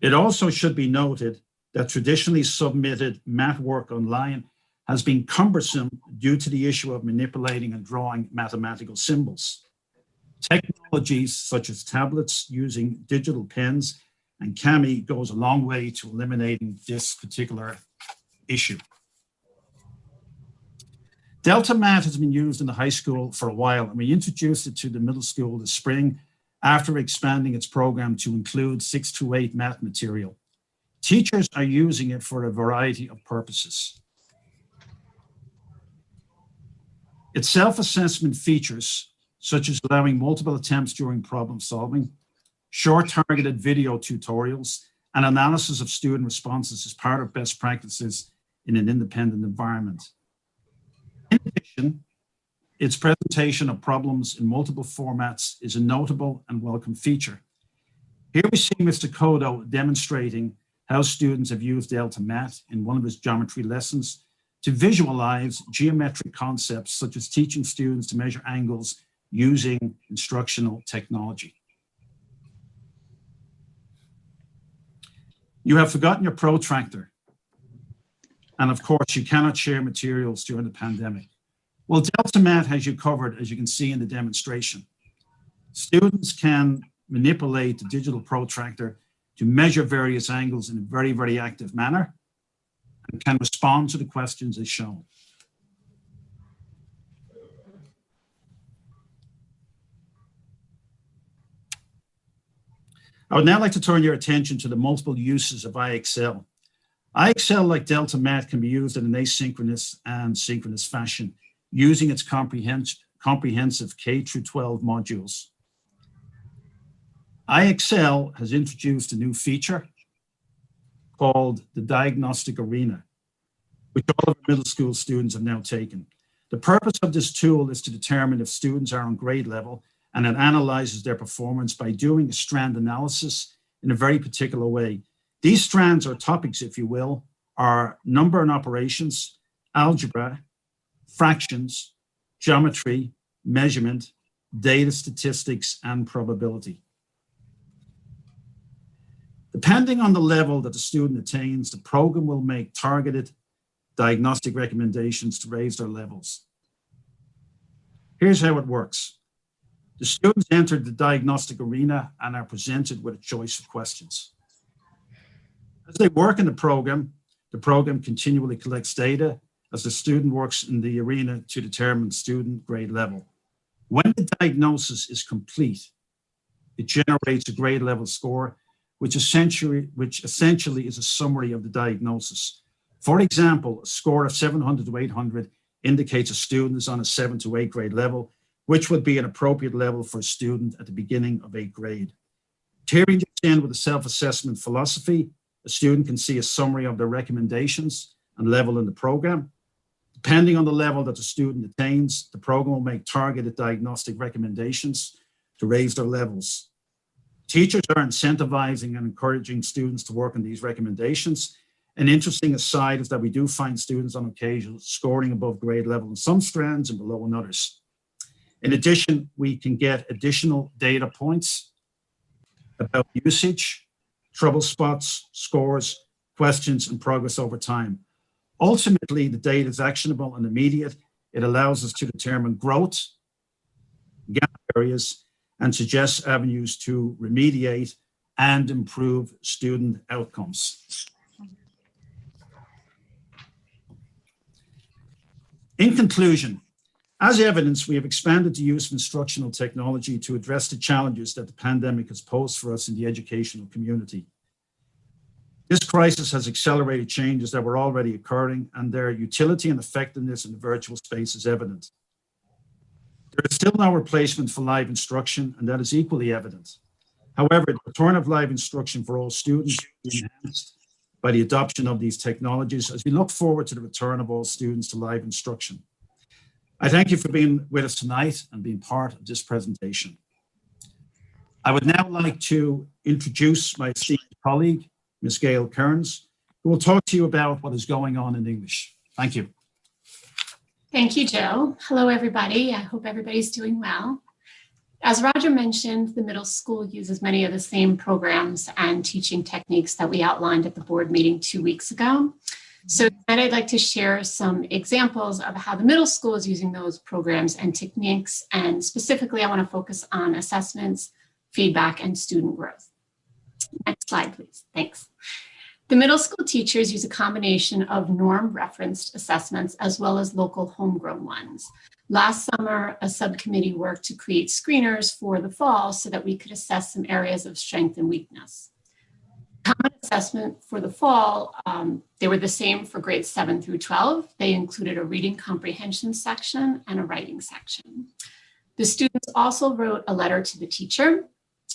It also should be noted that traditionally submitted math work online has been cumbersome due to the issue of manipulating and drawing mathematical symbols. Technologies such as tablets using digital pens and Kami goes a long way to eliminating this particular issue. Delta Math has been used in the high school for a while, and we introduced it to the middle school this spring after expanding its program to include 6 through 8 math material. Teachers are using it for a variety of purposes. Its self-assessment features, such as allowing multiple attempts during problem solving, short targeted video tutorials, and analysis of student responses as part of best practices in an independent environment. In addition, its presentation of problems in multiple formats is a notable and welcome feature. Here we see Mr. Kodo demonstrating how students have used Delta Math in one of his geometry lessons to visualize geometric concepts such as teaching students to measure angles using instructional technology. You have forgotten your protractor. And of course, you cannot share materials during the pandemic. Well, Delta Math has you covered, as you can see in the demonstration. Students can manipulate the digital protractor to measure various angles in a very, very active manner and can respond to the questions as shown. I would now like to turn your attention to the multiple uses of IXL. IXL, like Delta Math, can be used in an asynchronous and synchronous fashion using its comprehensive K through 12 modules. IXL has introduced a new feature called the Diagnostic Arena, which all of our middle school students have now taken. The purpose of this tool is to determine if students are on grade level, and it analyzes their performance by doing a strand analysis in a very particular way. These strands, or topics, if you will, are number and operations, algebra, fractions, geometry, measurement, data statistics, and probability. Depending on the level that the student attains, the program will make targeted diagnostic recommendations to raise their levels. Here's how it works. The students enter the diagnostic arena and are presented with a choice of questions. As they work in the program continually collects data as the student works in the arena to determine student grade level. When the diagnosis is complete, it generates a grade level score, which essentially is a summary of the diagnosis. For example, a score of 700 to 800 indicates a student is on a 7 to 8 grade level, which would be an appropriate level for a student at the beginning of 8th grade. Tiering this in with a self-assessment philosophy, a student can see a summary of their recommendations and level in the program. Depending on the level that the student attains, the program will make targeted diagnostic recommendations to raise their levels. Teachers are incentivizing and encouraging students to work on these recommendations. An interesting aside is that we do find students on occasion scoring above grade level in some strands and below in others. In addition, we can get additional data points about usage, trouble spots, scores, questions, and progress over time. Ultimately, the data is actionable and immediate. It allows us to determine growth, gap areas, and suggest avenues to remediate and improve student outcomes. In conclusion, as evidence, we have expanded the use of instructional technology to address the challenges that the pandemic has posed for us in the educational community. This crisis has accelerated changes that were already occurring, and their utility and effectiveness in the virtual space is evident. There is still no replacement for live instruction, and that is equally evident. However, the return of live instruction for all students will be enhanced by the adoption of these technologies as we look forward to the return of all students to live instruction. I thank you for being with us tonight and being part of this presentation. I would now like to introduce my esteemed colleague, Ms. Gail Kearns, who will talk to you about what is going on in English. Thank you. Thank you, Joe. Hello, everybody. I hope everybody's doing well. As Roger mentioned, the middle school uses many of the same programs and teaching techniques that we outlined at the board meeting 2 weeks ago. So tonight I'd like to share some examples of how the middle school is using those programs and techniques. And specifically, I want to focus on assessments, feedback, and student growth. Next slide, please. Thanks. The middle school teachers use a combination of norm-referenced assessments as well as local homegrown ones. Last summer, a subcommittee worked to create screeners for the fall so that we could assess some areas of strength and weakness. Common assessment for the fall, they were the same for grades 7 through 12. They included a reading comprehension section and a writing section. The students also wrote a letter to the teacher.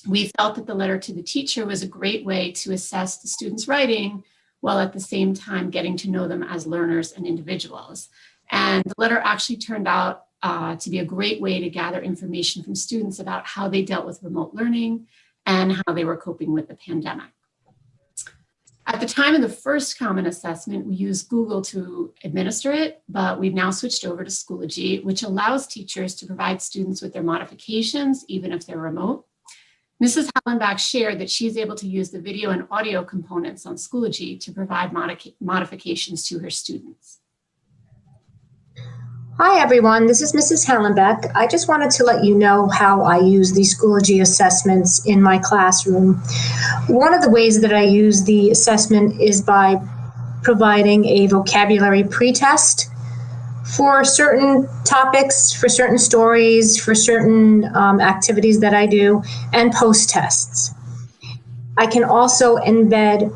We felt that the letter to the teacher was a great way to assess the students' writing while at the same time getting to know them as learners and individuals. And the letter actually turned out to be a great way to gather information from students about how they dealt with remote learning and how they were coping with the pandemic. At the time of the first common assessment, we used Google to administer it, but we've now switched over to Schoology, which allows teachers to provide students with their modifications, even if they're remote. Mrs. Hallenbach shared that she's able to use the video and audio components on Schoology to provide modifications to her students. Hi everyone, this is Mrs. Hallenbeck. I just wanted to let you know how I use the Schoology assessments in my classroom. One of the ways that I use the assessment is by providing a vocabulary pretest for certain topics, for certain stories, for certain activities that I do, and post-tests. I can also embed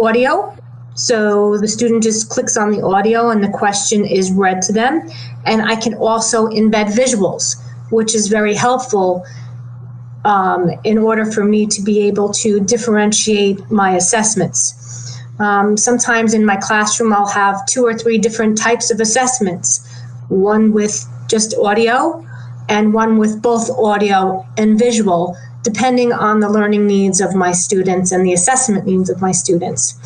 audio. So the student just clicks on the audio and the question is read to them. And I can also embed visuals, which is very helpful in order for me to be able to differentiate my assessments. Sometimes in my classroom, I'll have 2 or 3 different types of assessments, one with just audio and one with both audio and visual, depending on the learning needs of my students and the assessment needs of my students.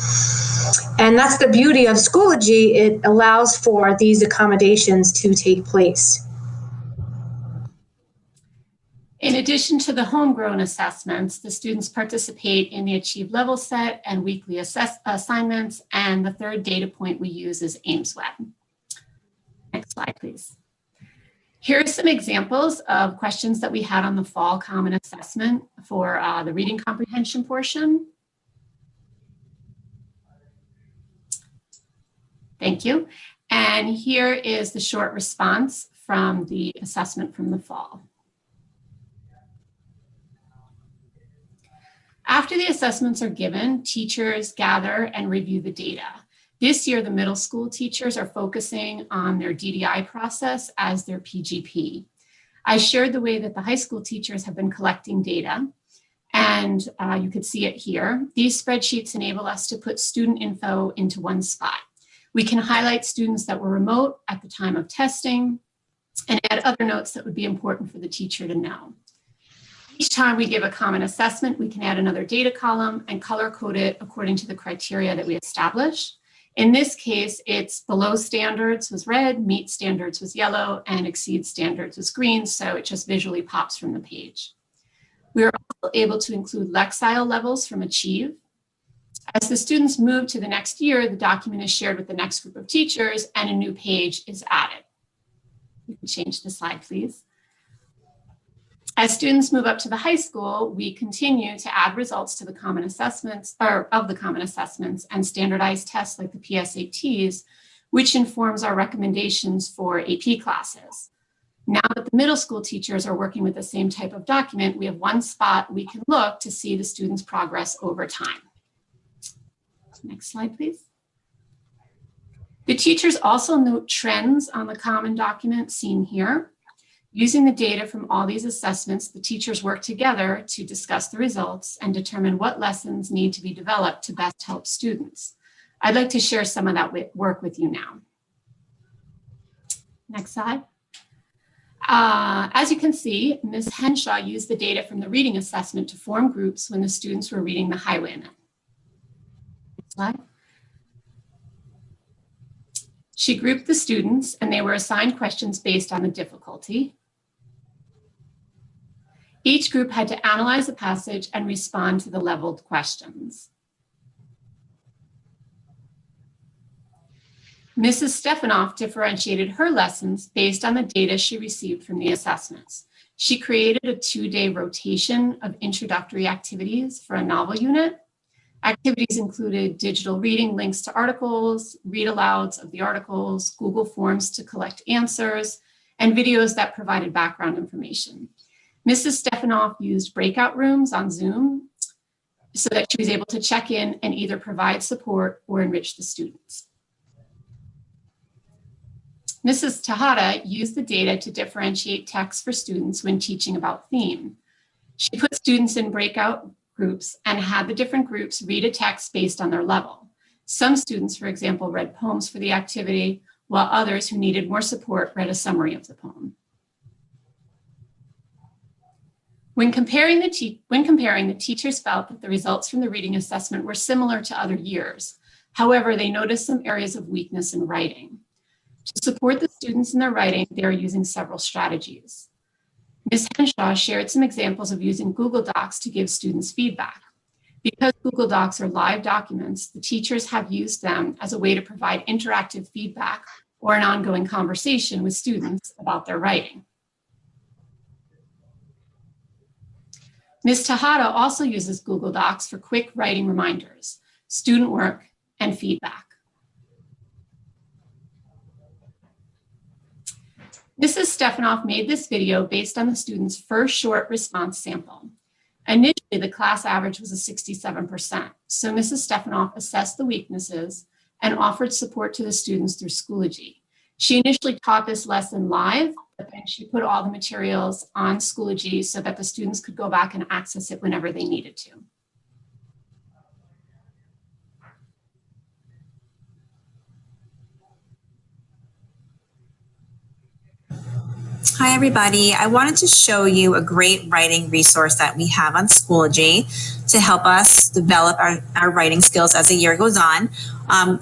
And that's the beauty of Schoology. It allows for these accommodations to take place. In addition to the homegrown assessments, the students participate in the Achieve Level Set and weekly assignments, and the third data point we use is AimsWeb. Next slide, please. Here are some examples of questions that we had on the fall common assessment for the reading comprehension portion. Thank you. And here is the short response from the assessment from the fall. After the assessments are given, teachers gather and review the data. This year, the middle school teachers are focusing on their DDI process as their PGP. I shared the way that the high school teachers have been collecting data, and you could see it here. These spreadsheets enable us to put student info into one spot. We can highlight students that were remote at the time of testing and add other notes that would be important for the teacher to know. Each time we give a common assessment, we can add another data column and color code it according to the criteria that we establish. In this case, it's below standards was red, meet standards was yellow, and exceed standards was green, so it just visually pops from the page. We are also able to include Lexile levels from Achieve. As the students move to the next year, the document is shared with the next group of teachers and a new page is added. You can change the slide, please. As students move up to the high school, we continue to add results to the common assessments, or of the common assessments, and standardized tests like the PSATs, which informs our recommendations for AP classes. Now that the middle school teachers are working with the same type of document, we have one spot we can look to see the students' progress over time. Next slide, please. The teachers also note trends on the common document seen here. Using the data from all these assessments, the teachers work together to discuss the results and determine what lessons need to be developed to best help students. I'd like to share some of that work with you now. Next slide. As you can see, Ms. Henshaw used the data from the reading assessment to form groups when the students were reading The Highwayman. Next slide. She grouped the students and they were assigned questions based on the difficulty. Each group had to analyze the passage and respond to the leveled questions. Mrs. Stefanoff differentiated her lessons based on the data she received from the assessments. She created a 2-day rotation of introductory activities for a novel unit. Activities included digital reading links to articles, read-alouds of the articles, Google Forms to collect answers, and videos that provided background information. Mrs. Stefanoff used breakout rooms on Zoom so that she was able to check in and either provide support or enrich the students. Mrs. Tejada used the data to differentiate text for students when teaching about theme. She put students in breakout groups and had the different groups read a text based on their level. Some students, for example, read poems for the activity, while others who needed more support read a summary of the poem. When comparing, the teachers felt that the results from the reading assessment were similar to other years. However, they noticed some areas of weakness in writing. To support the students in their writing, they are using several strategies. Ms. Henshaw shared some examples of using Google Docs to give students feedback. Because Google Docs are live documents, the teachers have used them as a way to provide interactive feedback or an ongoing conversation with students about their writing. Ms. Tejada also uses Google Docs for quick writing reminders, student work, and feedback. Mrs. Stefanoff made this video based on the students' first short response sample. Initially, the class average was a 67%, so Mrs. Stefanoff assessed the weaknesses and offered support to the students through Schoology. She initially taught this lesson live, but then she put all the materials on Schoology so that the students could go back and access it whenever they needed to. Hi, everybody. I wanted to show you a great writing resource that we have on Schoology to help us develop our writing skills as the year goes on.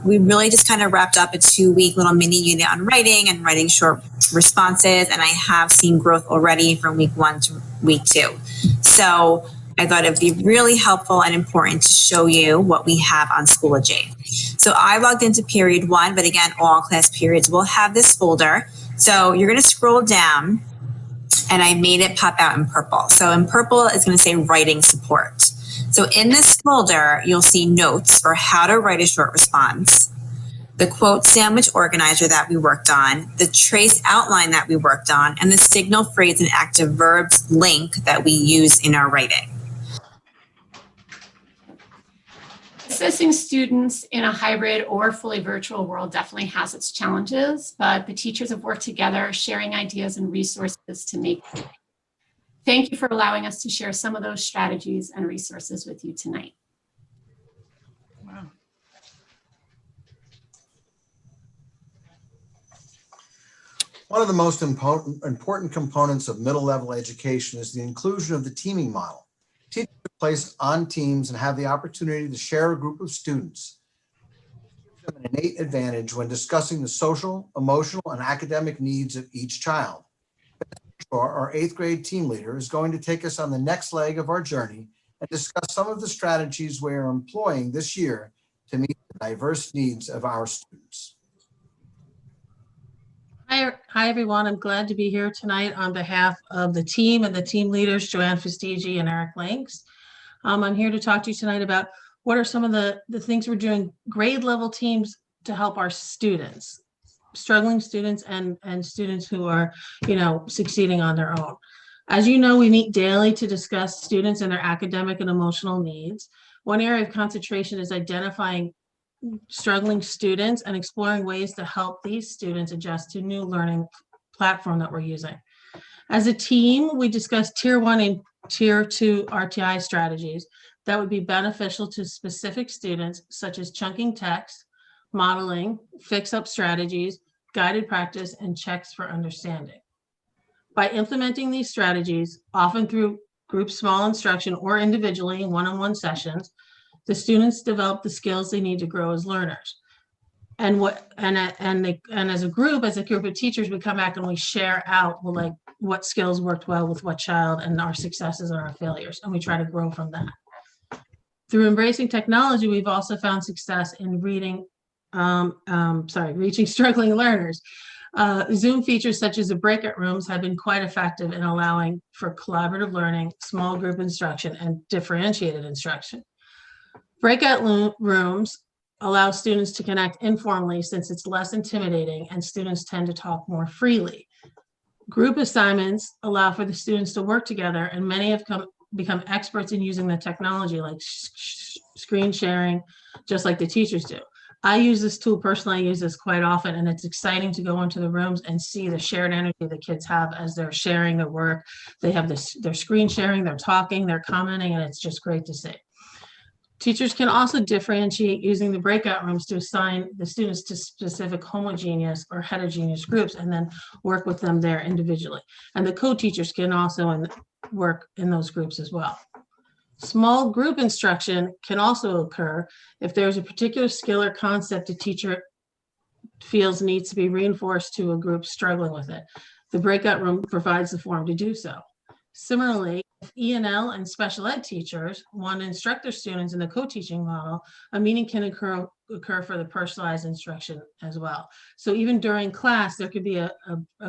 We really just kind of wrapped up a 2-week little mini unit on writing and writing short responses, and I have seen growth already from week 1 to week 2. So I thought it would be really helpful and important to show you what we have on Schoology. So I logged into period 1, but again, all class periods will have this folder. So you're going to scroll down, and I made it pop out in purple. So in purple, it's going to say writing support. So in this folder, you'll see notes for how to write a short response, the quote sandwich organizer that we worked on, the trace outline that we worked on, and the signal phrase and active verbs link that we use in our writing. Assessing students in a hybrid or fully virtual world definitely has its challenges, but the teachers have worked together, sharing ideas and resources to make it. Thank you for allowing us to share some of those strategies and resources with you tonight. Wow. One of the most important components of middle-level education is the inclusion of the teaming model. Teachers are placed on teams and have the opportunity to share a group of students. Give them an innate advantage when discussing the social, emotional, and academic needs of each child. Our 8th grade team leader is going to take us on the next leg of our journey and discuss some of the strategies we are employing this year to meet the diverse needs of our students. Hi, everyone. I'm glad to be here tonight on behalf of the team and the team leaders, Joanne Fastigi and Eric Links. I'm here to talk to you tonight about what are some of the things we're doing grade level teams to help our students, struggling students and students who are, succeeding on their own. As you know, we meet daily to discuss students and their academic and emotional needs. One area of concentration is identifying struggling students and exploring ways to help these students adjust to new learning platform that we're using. As a team, we discuss tier 1 and tier 2 RTI strategies that would be beneficial to specific students, such as chunking text, modeling, fix-up strategies, guided practice, and checks for understanding. By implementing these strategies, often through group small instruction or individually in one-on-one sessions, the students develop the skills they need to grow as learners. And as a group of teachers, we come back and we share out what skills worked well with what child and our successes and our failures, and we try to grow from that. Through embracing technology, we've also found success in reaching struggling learners. Zoom features such as the breakout rooms have been quite effective in allowing for collaborative learning, small group instruction, and differentiated instruction. Breakout rooms allow students to connect informally since it's less intimidating and students tend to talk more freely. Group assignments allow for the students to work together, and many have become experts in using the technology like screen sharing, just like the teachers do. I use this tool personally. I use this quite often, and it's exciting to go into the rooms and see the shared energy the kids have as they're sharing their work. They have their screen sharing, they're talking, they're commenting, and it's just great to see. Teachers can also differentiate using the breakout rooms to assign the students to specific homogeneous or heterogeneous groups and then work with them there individually. And the co-teachers can also work in those groups as well. Small group instruction can also occur if there's a particular skill or concept a teacher feels needs to be reinforced to a group struggling with it. The breakout room provides the forum to do so. Similarly, if E&L and special ed teachers want to instruct their students in the co-teaching model, a meeting can occur for the personalized instruction as well. So even during class, there could be a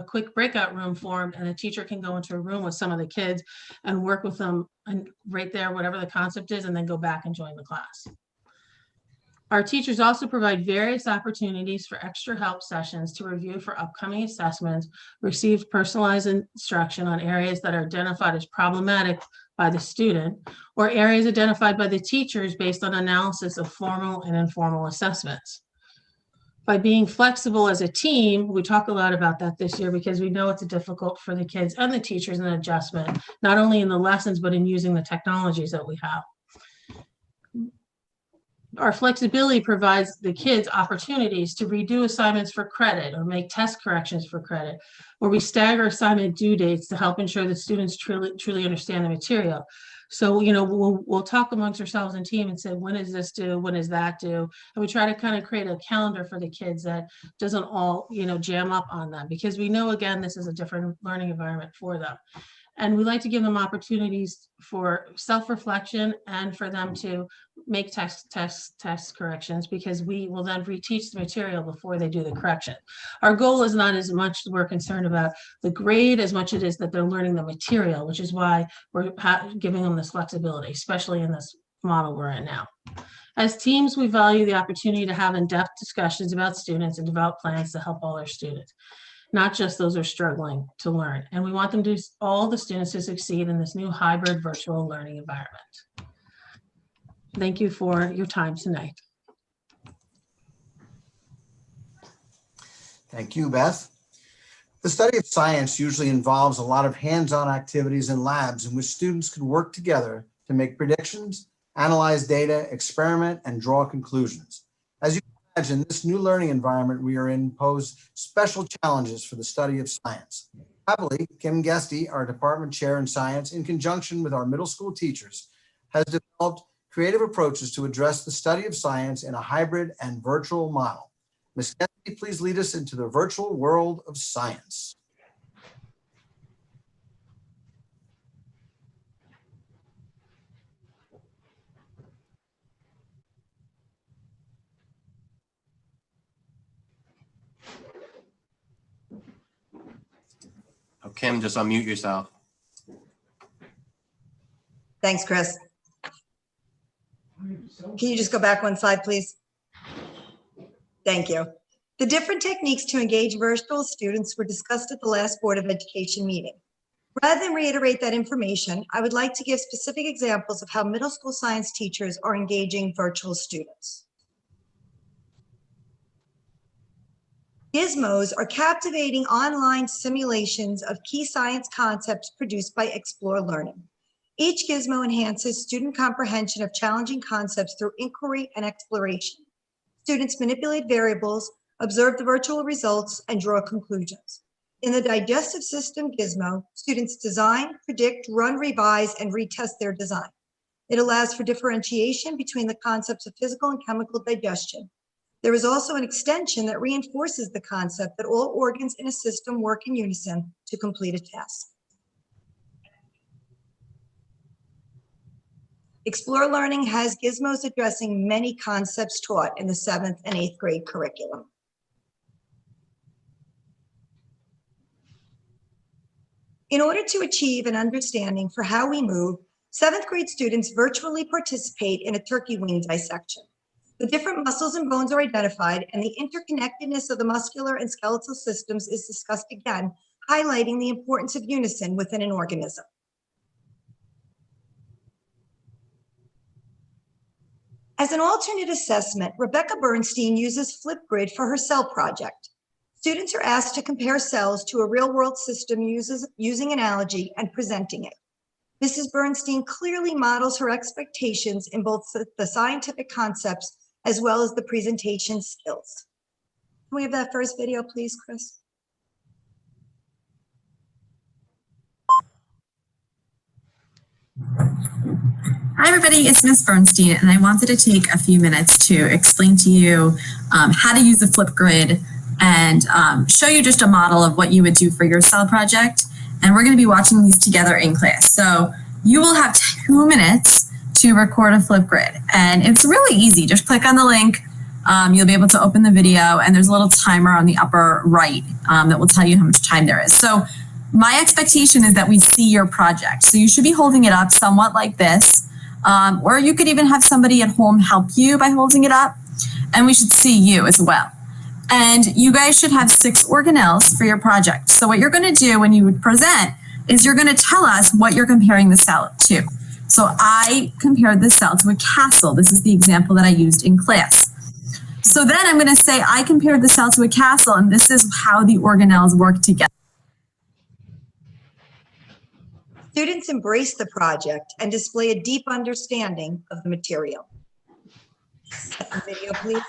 quick breakout room formed, and a teacher can go into a room with some of the kids and work with them and right there, whatever the concept is, and then go back and join the class. Our teachers also provide various opportunities for extra help sessions to review for upcoming assessments, receive personalized instruction on areas that are identified as problematic by the student, or areas identified by the teachers based on analysis of formal and informal assessments. By being flexible as a team, we talk a lot about that this year because we know it's difficult for the kids and the teachers in adjustment, not only in the lessons, but in using the technologies that we have. Our flexibility provides the kids opportunities to redo assignments for credit or make test corrections for credit, or we stagger assignment due dates to help ensure that students truly understand the material. So, we'll talk amongst ourselves in team and say, when is this due? When is that due? And we try to kind of create a calendar for the kids that doesn't all, jam up on them, because we know, again, this is a different learning environment for them. And we like to give them opportunities for self-reflection and for them to make test corrections, because we will then reteach the material before they do the correction. Our goal is not as much we're concerned about the grade as much as it is that they're learning the material, which is why we're giving them this flexibility, especially in this model we're in now. As teams, we value the opportunity to have in-depth discussions about students and develop plans to help all our students, not just those who are struggling to learn. And we want all the students to succeed in this new hybrid virtual learning environment. Thank you for your time tonight. Thank you, Beth. The study of science usually involves a lot of hands-on activities in labs in which students can work together to make predictions, analyze data, experiment, and draw conclusions. As you can imagine, this new learning environment we are in pose special challenges for the study of science. Happily, Kim Guesty, our department chair in science, in conjunction with our middle school teachers, has developed creative approaches to address the study of science in a hybrid and virtual model. Ms. Guesty, please lead us into the virtual world of science. Oh, Kim, just unmute yourself. Thanks, Chris. Can you just go back one slide, please? Thank you. The different techniques to engage virtual students were discussed at the last Board of Education meeting. Rather than reiterate that information, I would like to give specific examples of how middle school science teachers are engaging virtual students. Gizmos are captivating online simulations of key science concepts produced by Explore Learning. Each gizmo enhances student comprehension of challenging concepts through inquiry and exploration. Students manipulate variables, observe the virtual results, and draw conclusions. In the digestive system gizmo, students design, predict, run, revise, and retest their design. It allows for differentiation between the concepts of physical and chemical digestion. There is also an extension that reinforces the concept that all organs in a system work in unison to complete a task. Explore Learning has gizmos addressing many concepts taught in the 7th and 8th grade curriculum. In order to achieve an understanding for how we move, 7th grade students virtually participate in a turkey wing dissection. The different muscles and bones are identified, and the interconnectedness of the muscular and skeletal systems is discussed again, highlighting the importance of unison within an organism. As an alternate assessment, Rebecca Bernstein uses Flipgrid for her cell project. Students are asked to compare cells to a real-world system using analogy and presenting it. Mrs. Bernstein clearly models her expectations in both the scientific concepts as well as the presentation skills. Can we have that first video, please, Chris? Hi, everybody. It's Ms. Bernstein, and I wanted to take a few minutes to explain to you how to use the Flipgrid and show you just a model of what you would do for your cell project. And we're going to be watching these together in class. So you will have 2 minutes to record a Flipgrid, and it's really easy. Just click on the link. You'll be able to open the video, and there's a little timer on the upper right that will tell you how much time there is. So my expectation is that we see your project. So you should be holding it up somewhat like this, or you could even have somebody at home help you by holding it up, and we should see you as well. And you guys should have 6 organelles for your project. So what you're going to do when you present is you're going to tell us what you're comparing the cell to. So I compared the cell to a castle. This is the example that I used in class. So then I'm going to say I compared the cell to a castle, and this is how the organelles work together. Students embrace the project and display a deep understanding of the material. Second video, please.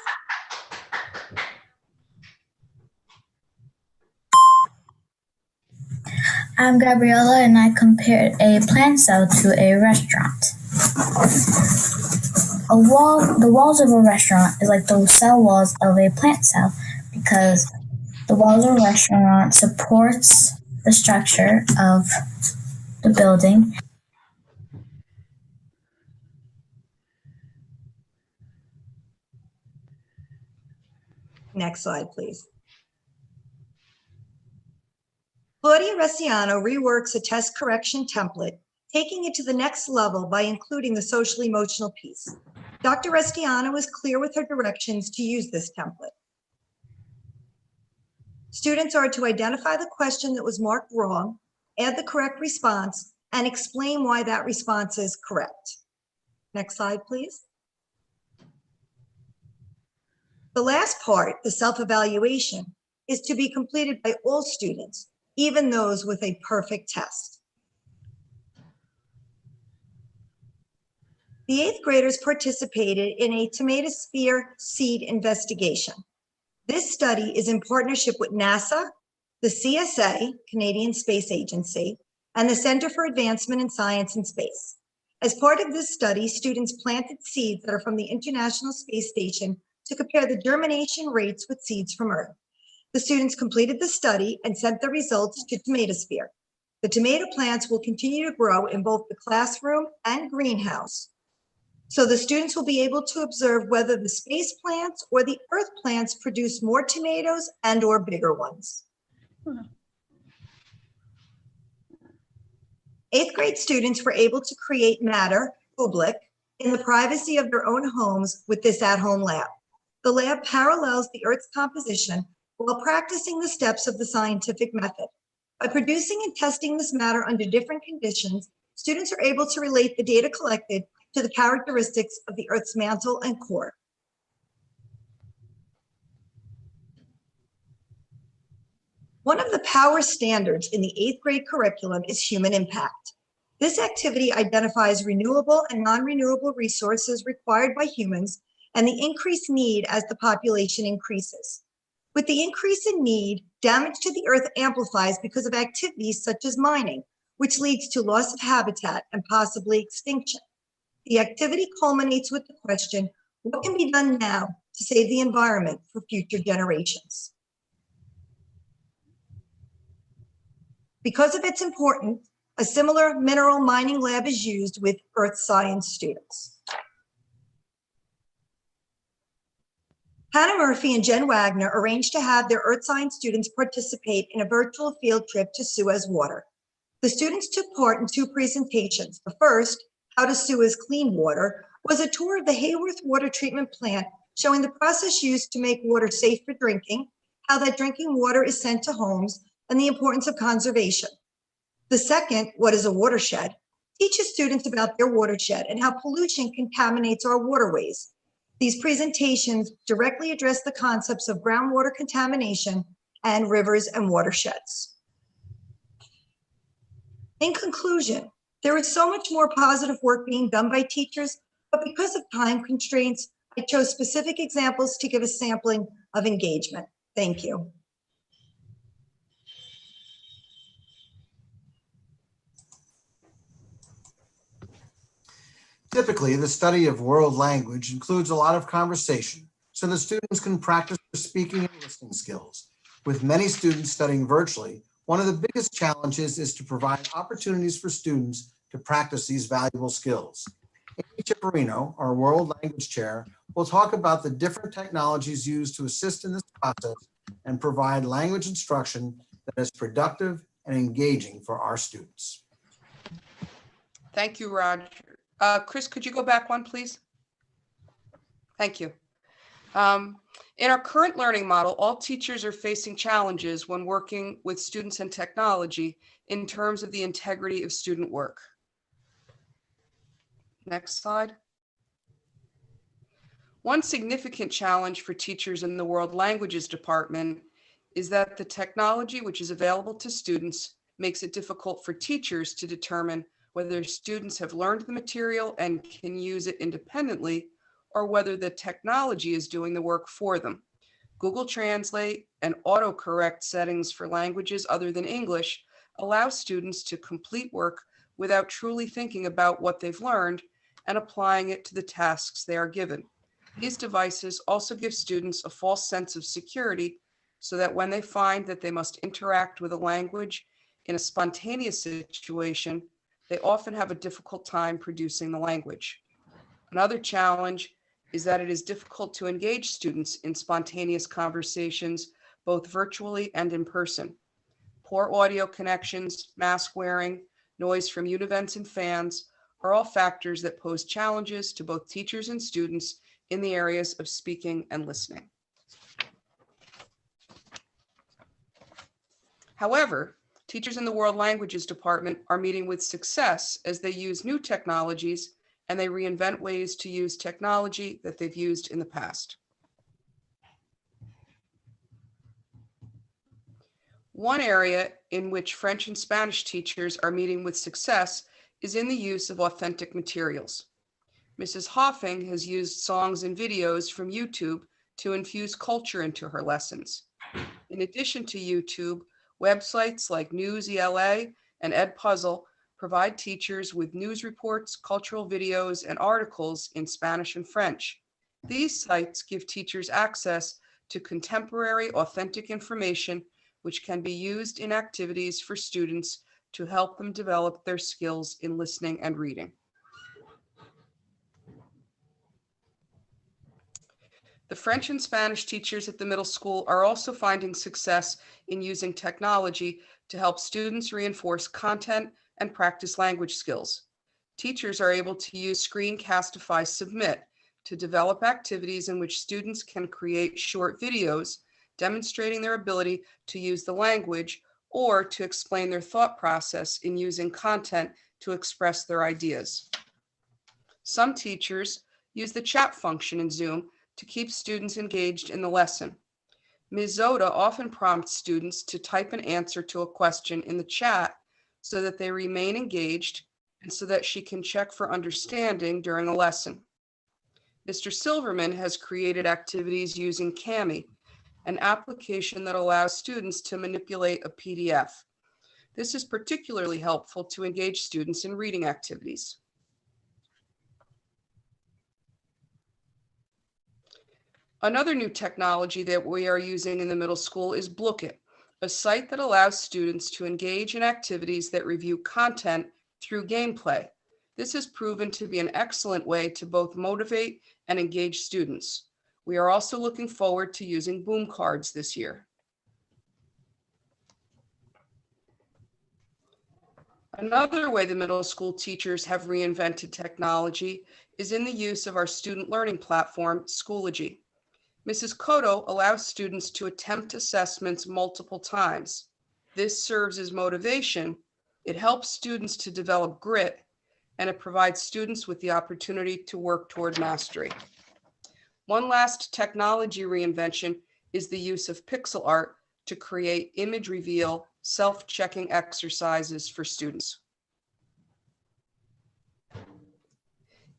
I'm Gabriella, and I compared a plant cell to a restaurant. The walls of a restaurant is like the cell walls of a plant cell because the walls of a restaurant supports the structure of the building. Next slide, please. Claudia Restiano reworks a test correction template, taking it to the next level by including the social emotional piece. Dr. Restiano was clear with her directions to use this template. Students are to identify the question that was marked wrong, add the correct response, and explain why that response is correct. Next slide, please. The last part, the self-evaluation, is to be completed by all students, even those with a perfect test. The 8th graders participated in a tomatosphere seed investigation. This study is in partnership with NASA, the CSA, Canadian Space Agency, and the Center for Advancement in Science and Space. As part of this study, students planted seeds that are from the International Space Station to compare the germination rates with seeds from Earth. The students completed the study and sent the results to Tomatosphere. The tomato plants will continue to grow in both the classroom and greenhouse. So the students will be able to observe whether the space plants or the Earth plants produce more tomatoes and or bigger ones. 8th grade students were able to create matter, public, in the privacy of their own homes with this at-home lab. The lab parallels the Earth's composition while practicing the steps of the scientific method. By producing and testing this matter under different conditions, students are able to relate the data collected to the characteristics of the Earth's mantle and core. One of the power standards in the 8th grade curriculum is human impact. This activity identifies renewable and non-renewable resources required by humans and the increased need as the population increases. With the increase in need, damage to the Earth amplifies because of activities such as mining, which leads to loss of habitat and possibly extinction. The activity culminates with the question, what can be done now to save the environment for future generations? Because of its importance, a similar mineral mining lab is used with earth science students. Hannah Murphy and Jen Wagner arranged to have their earth science students participate in a virtual field trip to Suez water. The students took part in 2 presentations. The first, How to Suez Clean Water, was a tour of the Hayworth water treatment plant showing the process used to make water safe for drinking, how that drinking water is sent to homes, and the importance of conservation. The second, What is a Watershed, teaches students about their watershed and how pollution contaminates our waterways. These presentations directly address the concepts of groundwater contamination and rivers and watersheds. In conclusion, there is so much more positive work being done by teachers, but because of time constraints, I chose specific examples to give a sampling of engagement. Thank you. Typically, the study of world language includes a lot of conversation, so the students can practice their speaking and listening skills. With many students studying virtually, one of the biggest challenges is to provide opportunities for students to practice these valuable skills. Amy Chipperino, our world language chair, will talk about the different technologies used to assist in this process and provide language instruction that is productive and engaging for our students. Thank you, Roger. Chris, could you go back one, please? Thank you. In our current learning model, all teachers are facing challenges when working with students and technology in terms of the integrity of student work. Next slide. One significant challenge for teachers in the World Languages Department is that the technology which is available to students makes it difficult for teachers to determine whether students have learned the material and can use it independently, or whether the technology is doing the work for them. Google Translate and autocorrect settings for languages other than English allow students to complete work without truly thinking about what they've learned and applying it to the tasks they are given. These devices also give students a false sense of security so that when they find that they must interact with a language in a spontaneous situation, they often have a difficult time producing the language. Another challenge is that it is difficult to engage students in spontaneous conversations, both virtually and in person. Poor audio connections, mask wearing, noise from univents and fans are all factors that pose challenges to both teachers and students in the areas of speaking and listening. However, teachers in the World Languages Department are meeting with success as they use new technologies and they reinvent ways to use technology that they've used in the past. One area in which French and Spanish teachers are meeting with success is in the use of authentic materials. Mrs. Hoffing has used songs and videos from YouTube to infuse culture into her lessons. In addition to YouTube, websites like News ELA and Edpuzzle provide teachers with news reports, cultural videos, and articles in Spanish and French. These sites give teachers access to contemporary, authentic information, which can be used in activities for students to help them develop their skills in listening and reading. The French and Spanish teachers at the middle school are also finding success in using technology to help students reinforce content and practice language skills. Teachers are able to use Screencastify Submit to develop activities in which students can create short videos demonstrating their ability to use the language or to explain their thought process in using content to express their ideas. Some teachers use the chat function in Zoom to keep students engaged in the lesson. Ms. Zoda often prompts students to type an answer to a question in the chat so that they remain engaged and so that she can check for understanding during a lesson. Mr. Silverman has created activities using Kami, an application that allows students to manipulate a PDF. This is particularly helpful to engage students in reading activities. Another new technology that we are using in the middle school is Blookit, a site that allows students to engage in activities that review content through gameplay. This has proven to be an excellent way to both motivate and engage students. We are also looking forward to using Boom Cards this year. Another way the middle school teachers have reinvented technology is in the use of our student learning platform, Schoology. Mrs. Cotto allows students to attempt assessments multiple times. This serves as motivation. It helps students to develop grit, and it provides students with the opportunity to work toward mastery. One last technology reinvention is the use of pixel art to create image reveal, self-checking exercises for students.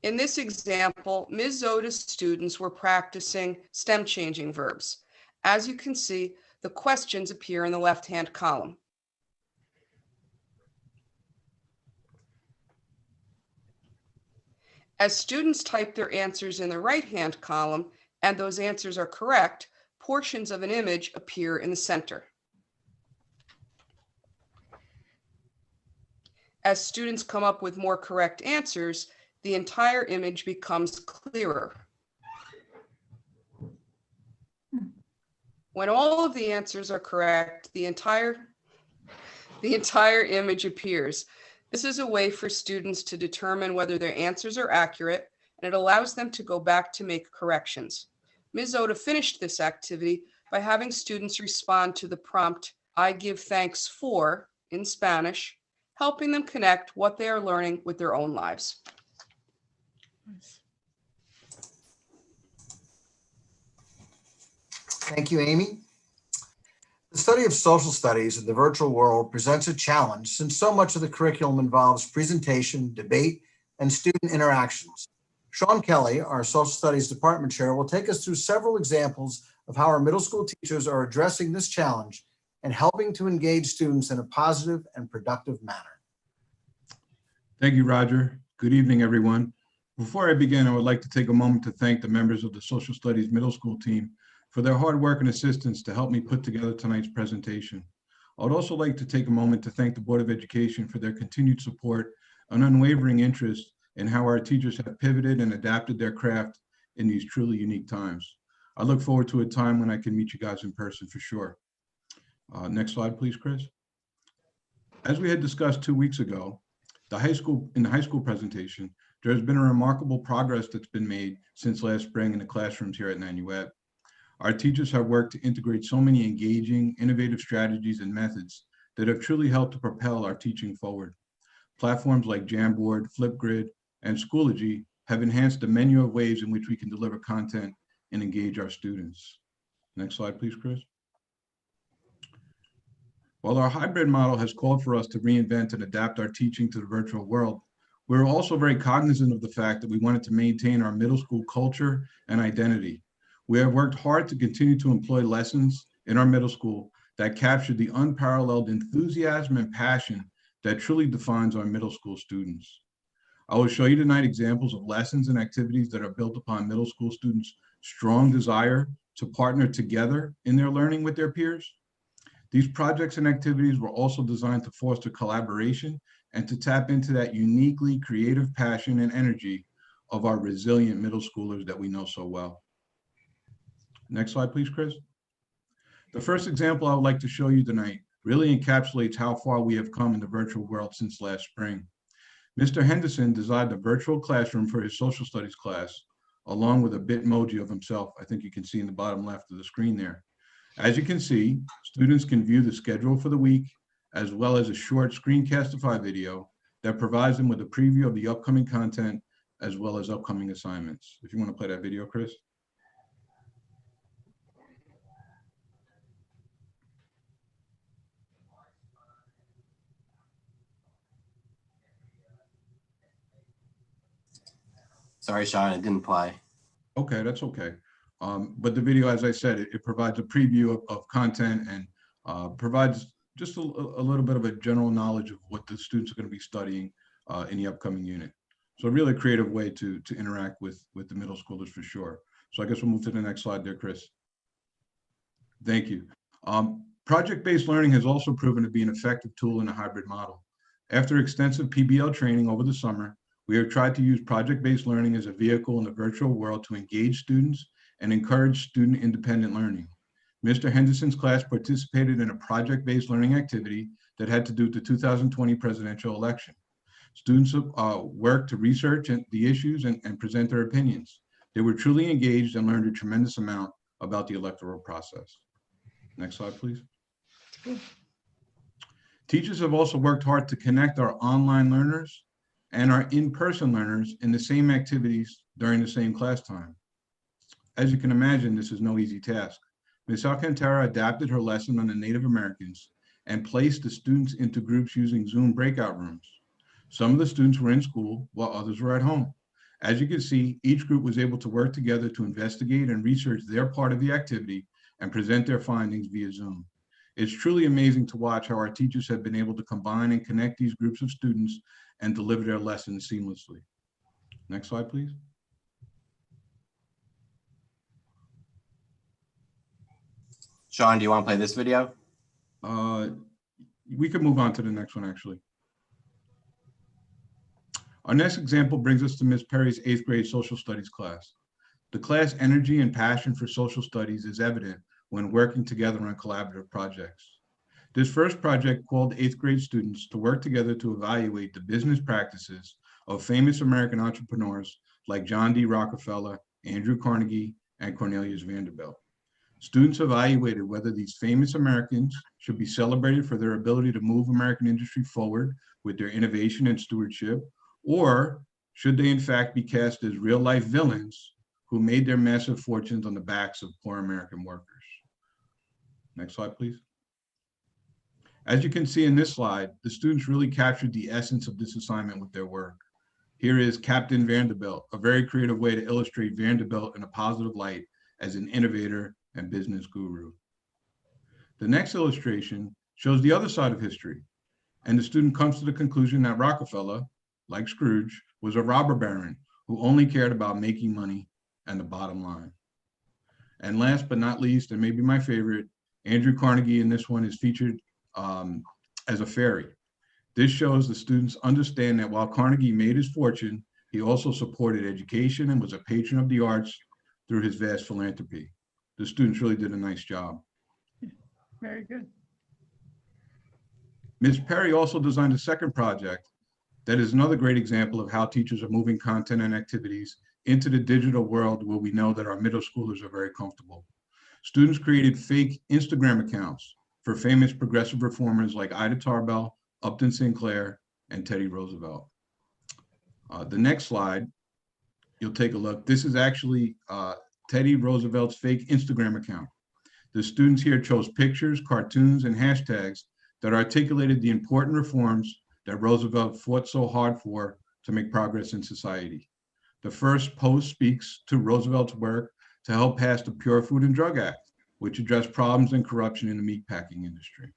In this example, Ms. Zoda's students were practicing stem changing verbs. As you can see, the questions appear in the left-hand column. As students type their answers in the right-hand column, and those answers are correct, portions of an image appear in the center. As students come up with more correct answers, the entire image becomes clearer. When all of the answers are correct, the entire image appears. This is a way for students to determine whether their answers are accurate, and it allows them to go back to make corrections. Ms. Zoda finished this activity by having students respond to the prompt, "I give thanks for," in Spanish, helping them connect what they are learning with their own lives. Thank you, Amy. The study of social studies in the virtual world presents a challenge since so much of the curriculum involves presentation, debate, and student interactions. Sean Kelly, our social studies department chair, will take us through several examples of how our middle school teachers are addressing this challenge and helping to engage students in a positive and productive manner. Thank you, Roger. Good evening, everyone. Before I begin, I would like to take a moment to thank the members of the social studies middle school team for their hard work and assistance to help me put together tonight's presentation. I would also like to take a moment to thank the Board of Education for their continued support and unwavering interest in how our teachers have pivoted and adapted their craft in these truly unique times. I look forward to a time when I can meet you guys in person for sure. Next slide, please, Chris. As we had discussed 2 weeks ago, in the high school presentation, there has been a remarkable progress that's been made since last spring in the classrooms here at Nanuet. Our teachers have worked to integrate so many engaging, innovative strategies and methods that have truly helped to propel our teaching forward. Platforms like Jamboard, Flipgrid, and Schoology have enhanced the menu of ways in which we can deliver content and engage our students. Next slide, please, Chris. While our hybrid model has called for us to reinvent and adapt our teaching to the virtual world, we're also very cognizant of the fact that we wanted to maintain our middle school culture and identity. We have worked hard to continue to employ lessons in our middle school that capture the unparalleled enthusiasm and passion that truly defines our middle school students. I will show you tonight examples of lessons and activities that are built upon middle school students' strong desire to partner together in their learning with their peers. These projects and activities were also designed to foster collaboration and to tap into that uniquely creative passion and energy of our resilient middle schoolers that we know so well. Next slide, please, Chris. The first example I would like to show you tonight really encapsulates how far we have come in the virtual world since last spring. Mr. Henderson designed a virtual classroom for his social studies class, along with a Bitmoji of himself. I think you can see in the bottom left of the screen there. As you can see, students can view the schedule for the week, as well as a short screencastify video that provides them with a preview of the upcoming content, as well as upcoming assignments. If you want to play that video, Chris. Sorry, Sean, it didn't play. Okay, that's okay. But the video, as I said, it provides a preview of content and provides just a little bit of a general knowledge of what the students are going to be studying in the upcoming unit. So a really creative way to interact with the middle schoolers for sure. So I guess we'll move to the next slide there, Chris. Thank you. Project-based learning has also proven to be an effective tool in a hybrid model. After extensive PBL training over the summer, we have tried to use project-based learning as a vehicle in the virtual world to engage students and encourage student independent learning. Mr. Henderson's class participated in a project-based learning activity that had to do with the 2020 presidential election. Students worked to research the issues and present their opinions. They were truly engaged and learned a tremendous amount about the electoral process. Next slide, please. Teachers have also worked hard to connect our online learners and our in-person learners in the same activities during the same class time. As you can imagine, this is no easy task. Ms. Alcantara adapted her lesson on the Native Americans and placed the students into groups using Zoom breakout rooms. Some of the students were in school while others were at home. As you can see, each group was able to work together to investigate and research their part of the activity and present their findings via Zoom. It's truly amazing to watch how our teachers have been able to combine and connect these groups of students and deliver their lessons seamlessly. Next slide, please. Sean, do you want to play this video? We can move on to the next one, actually. Our next example brings us to Ms. Perry's 8th grade social studies class. The class energy and passion for social studies is evident when working together on collaborative projects. This first project called 8th grade students to work together to evaluate the business practices of famous American entrepreneurs like John D. Rockefeller, Andrew Carnegie, and Cornelius Vanderbilt. Students evaluated whether these famous Americans should be celebrated for their ability to move American industry forward with their innovation and stewardship, or should they in fact be cast as real-life villains who made their massive fortunes on the backs of poor American workers. Next slide, please. As you can see in this slide, the students really captured the essence of this assignment with their work. Here is Captain Vanderbilt, a very creative way to illustrate Vanderbilt in a positive light as an innovator and business guru. The next illustration shows the other side of history, and the student comes to the conclusion that Rockefeller, like Scrooge, was a robber baron who only cared about making money and the bottom line. And last but not least, and maybe my favorite, Andrew Carnegie in this one is featured as a fairy. This shows the students understand that while Carnegie made his fortune, he also supported education and was a patron of the arts through his vast philanthropy. The students really did a nice job. Very good. Ms. Perry also designed a second project that is another great example of how teachers are moving content and activities into the digital world where we know that our middle schoolers are very comfortable. Students created fake Instagram accounts for famous progressive reformers like Ida Tarbell, Upton Sinclair, and Teddy Roosevelt. The next slide, you'll take a look. This is actually Teddy Roosevelt's fake Instagram account. The students here chose pictures, cartoons, and hashtags that articulated the important reforms that Roosevelt fought so hard for to make progress in society. The first post speaks to Roosevelt's work to help pass the Pure Food and Drug Act, which addressed problems and corruption in the meatpacking industry.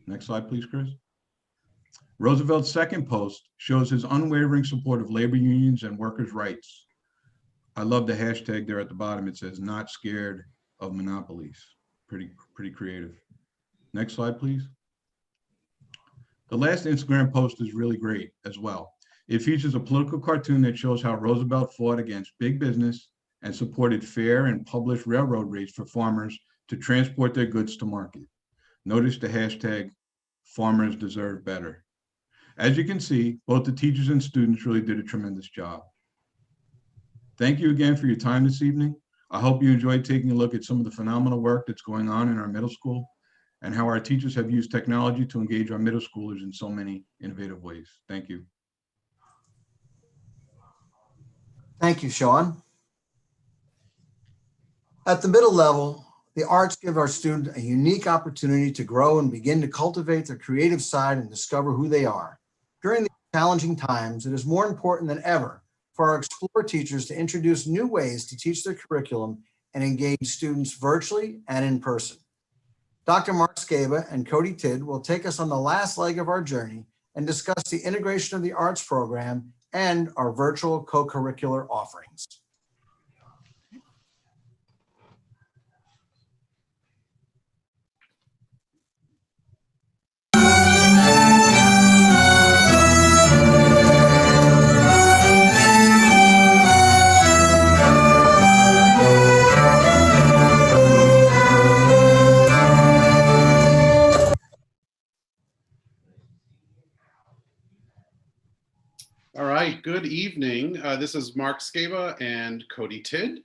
Next slide, please, Chris. Roosevelt's second post shows his unwavering support of labor unions and workers' rights. I love the hashtag there at the bottom. It says, "Not scared of monopolies." Pretty creative. Next slide, please. The last Instagram post is really great as well. It features a political cartoon that shows how Roosevelt fought against big business and supported fair and published railroad rates for farmers to transport their goods to market. Notice the hashtag, "Farmers deserve better." As you can see, both the teachers and students really did a tremendous job. Thank you again for your time this evening. I hope you enjoyed taking a look at some of the phenomenal work that's going on in our middle school and how our teachers have used technology to engage our middle schoolers in so many innovative ways. Thank you. Thank you, Sean. At the middle level, the arts give our students a unique opportunity to grow and begin to cultivate their creative side and discover who they are. During these challenging times, it is more important than ever for our Explore teachers to introduce new ways to teach their curriculum and engage students virtually and in person. Dr. Mark Scaba and Cody Tidd will take us on the last leg of our journey and discuss the integration of the arts program and our virtual co-curricular offerings. All right, good evening. This is Mark Scaba and Cody Tidd.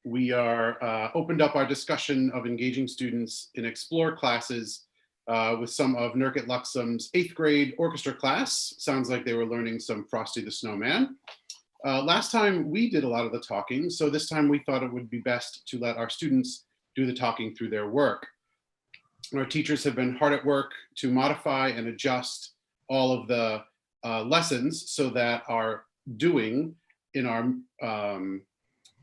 We are opened up our discussion of engaging students in Explore classes with some of Nurkit Luxem's 8th grade orchestra class. Sounds like they were learning some Frosty the Snowman. Last time we did a lot of the talking, so this time we thought it would be best to let our students do the talking through their work. Our teachers have been hard at work to modify and adjust all of the lessons so that our doing in our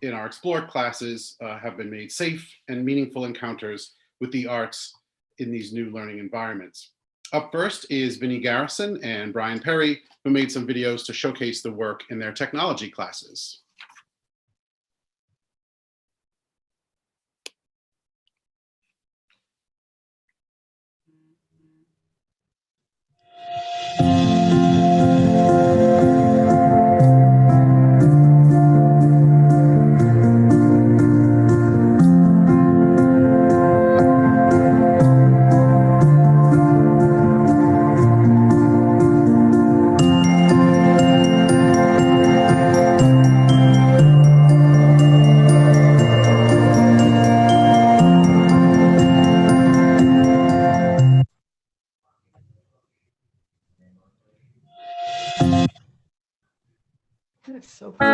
Explore classes have been made safe and meaningful encounters with the arts in these new learning environments. Up first is Vinnie Garrison and Brian Perry, who made some videos to showcase the work in their technology classes. That's so cool.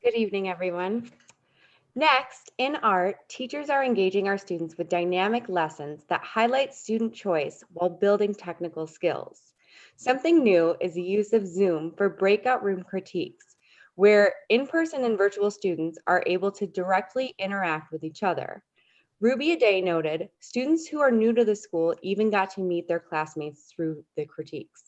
Good evening, everyone. Next, in art, teachers are engaging our students with dynamic lessons that highlight student choice while building technical skills. Something new is the use of Zoom for breakout room critiques, where in-person and virtual students are able to directly interact with each other. Ruby Aday noted, students who are new to the school even got to meet their classmates through the critiques.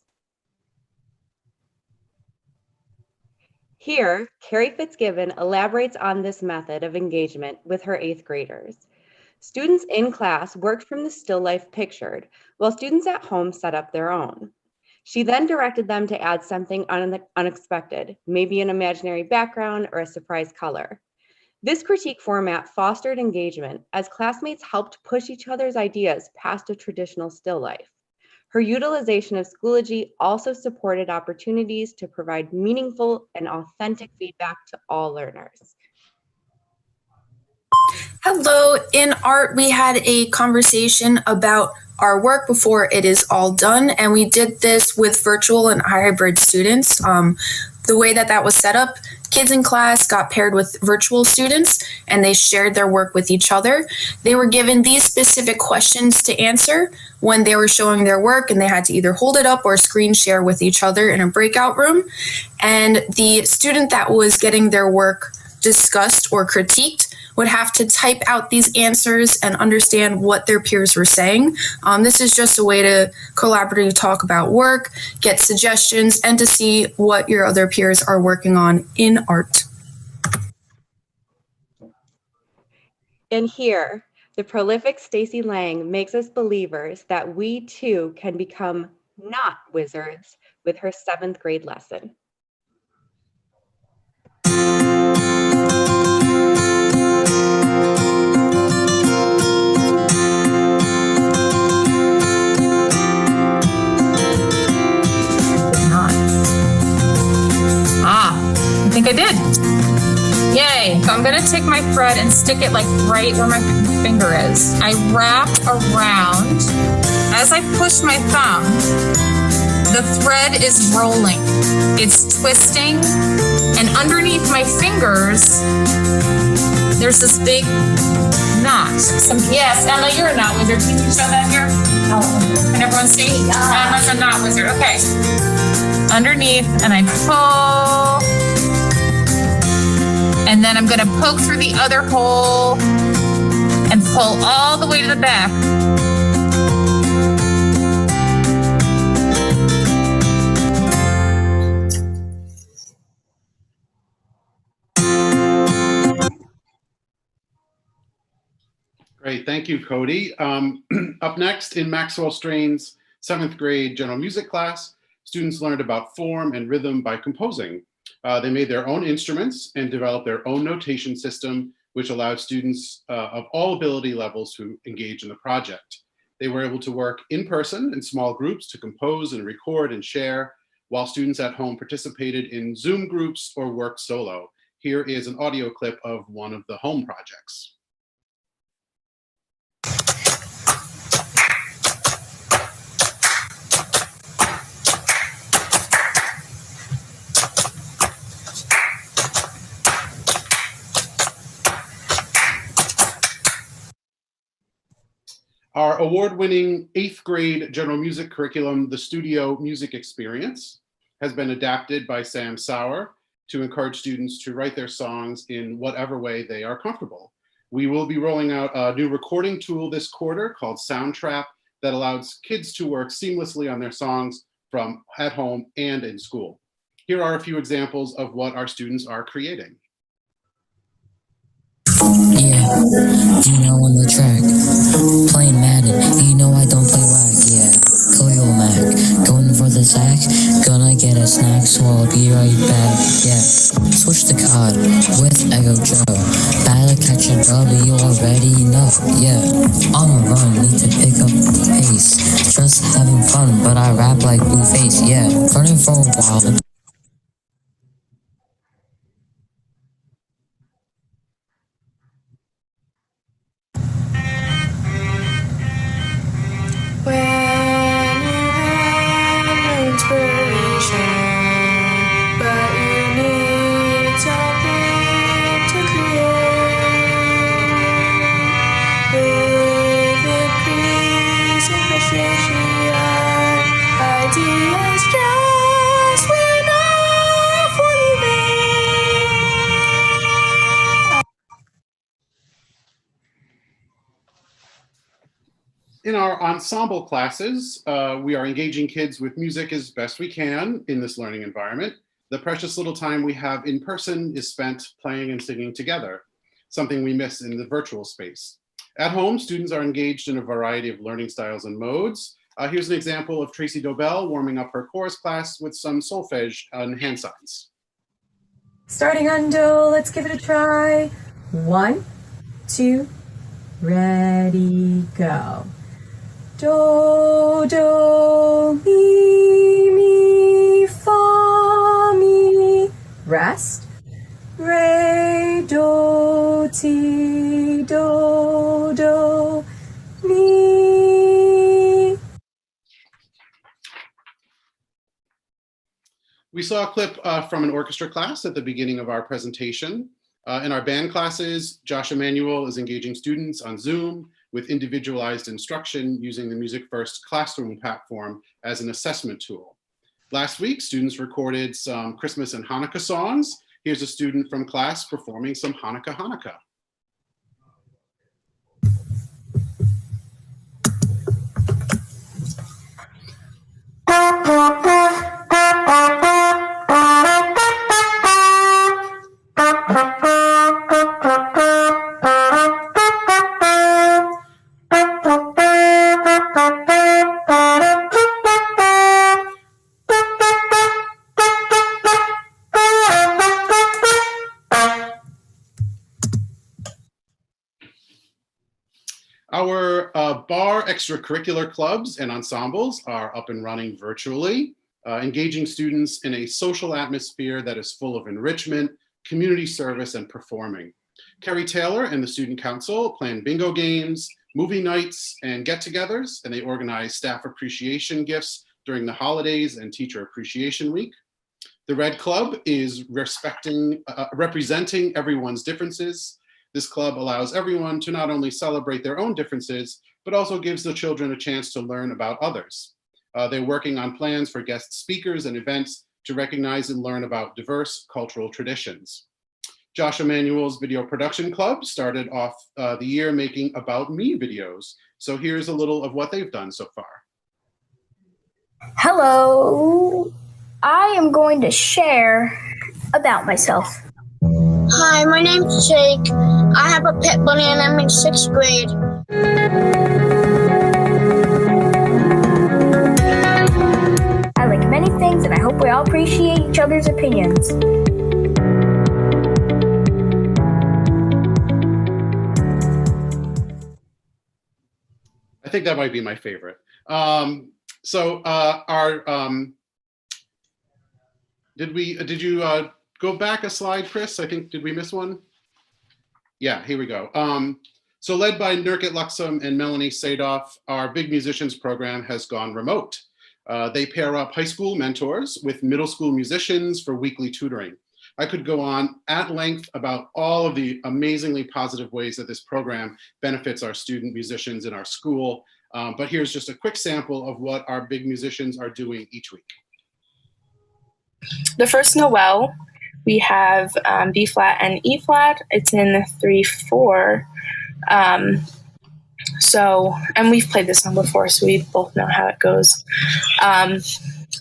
Here, Carrie Fitzgibbon elaborates on this method of engagement with her 8th graders. Students in class worked from the still life pictured, while students at home set up their own. She then directed them to add something unexpected, maybe an imaginary background or a surprise color. This critique format fostered engagement as classmates helped push each other's ideas past a traditional still life. Her utilization of Schoology also supported opportunities to provide meaningful and authentic feedback to all learners. Hello. In art, we had a conversation about our work before it is all done, and we did this with virtual and hybrid students. The way that was set up, kids in class got paired with virtual students, and they shared their work with each other. They were given these specific questions to answer when they were showing their work, and they had to either hold it up or screen share with each other in a breakout room. And the student that was getting their work discussed or critiqued would have to type out these answers and understand what their peers were saying. This is just a way to collaboratively talk about work, get suggestions, and to see what your other peers are working on in art. And here, the prolific Stacy Lang makes us believers that we too can become not wizards with her 7th grade lesson. I think I did. Yay. So I'm going to take my thread and stick it like right where my finger is. I wrap around. As I push my thumb, the thread is rolling. It's twisting. And underneath my fingers, there's this big knot. Yes, Emma, you're a knot wizard. Can you show that here? Can everyone see? Emma's a knot wizard. Okay. Underneath, and I pull. And then I'm going to poke through the other hole and pull all the way to the back. Great, thank you, Cody. Up next in Maxwell Strain's 7th grade general music class, students learned about form and rhythm by composing. They made their own instruments and developed their own notation system, which allowed students of all ability levels to engage in the project. They were able to work in person in small groups to compose and record and share, while students at home participated in Zoom groups or worked solo. Here is an audio clip of one of the home projects. Our award-winning 8th grade general music curriculum, the Studio Music Experience, has been adapted by Sam Sauer to encourage students to write their songs in whatever way they are comfortable. We will be rolling out a new recording tool this quarter called Soundtrap that allows kids to work seamlessly on their songs from at home and in school. Here are a few examples of what our students are creating. Yeah, on the track, playing Madden, I don't play whack, yeah, Khalil Mack, going for the sack, gonna get a snack, so I'll be right back, yeah, switch the card with Echo Joe, battle catch a dub, you already know, yeah, on a run, need to pick up the pace, just having fun, but I rap like Blueface, yeah, running for a while. In our ensemble classes, we are engaging kids with music as best we can in this learning environment. The precious little time we have in person is spent playing and singing together, something we miss in the virtual space. At home, students are engaged in a variety of learning styles and modes. Here's an example of Tracy Dobell warming up her chorus class with some solfege and hand signs. Starting on do, let's give it a try. 1, 2, ready, go. Do, do, mi, fa, mi. Rest. Re, do, ti, do. We saw a clip from an orchestra class at the beginning of our presentation. In our band classes, Josh Emanuel is engaging students on Zoom with individualized instruction using the Music First classroom platform as an assessment tool. Last week, students recorded some Christmas and Hanukkah songs. Here's a student from class performing some Hanukkah Hanukkah. Our bar extracurricular clubs and ensembles are up and running virtually, engaging students in a social atmosphere that is full of enrichment, community service, and performing. Kerry Taylor and the Student Council plan bingo games, movie nights, and get-togethers, and they organize staff appreciation gifts during the holidays and Teacher Appreciation Week. The Red Club is representing everyone's differences. This club allows everyone to not only celebrate their own differences, but also gives the children a chance to learn about others. They're working on plans for guest speakers and events to recognize and learn about diverse cultural traditions. Josh Emanuel's Video Production Club started off the year making About Me videos. So here's a little of what they've done so far. Hello, I am going to share about myself. Hi, my name's Jake. I have a pet bunny and I'm in 6th grade. I like many things and I hope we all appreciate each other's opinions. I think that might be my favorite. Did you go back a slide, Chris? I think, did we miss one? Yeah, here we go. So led by Nanuet Luxem and Melanie Sadoff, our Big Musicians program has gone remote. They pair up high school mentors with middle school musicians for weekly tutoring. I could go on at length about all of the amazingly positive ways that this program benefits our student musicians in our school. But here's just a quick sample of what our Big Musicians are doing each week. The first Noel, we have B flat and E flat. It's in 3/4. And we've played this song before, so we both know how it goes.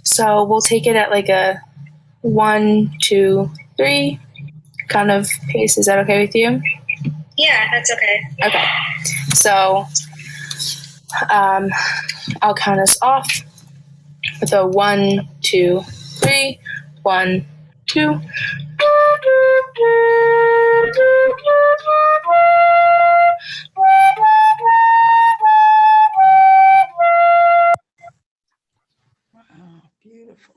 So we'll take it at like a 1, 2, 3 kind of pace. Is that okay with you? Yeah, that's okay. Okay. So I'll count us off with a 1, 2, 3. 1, 2. Wow, beautiful.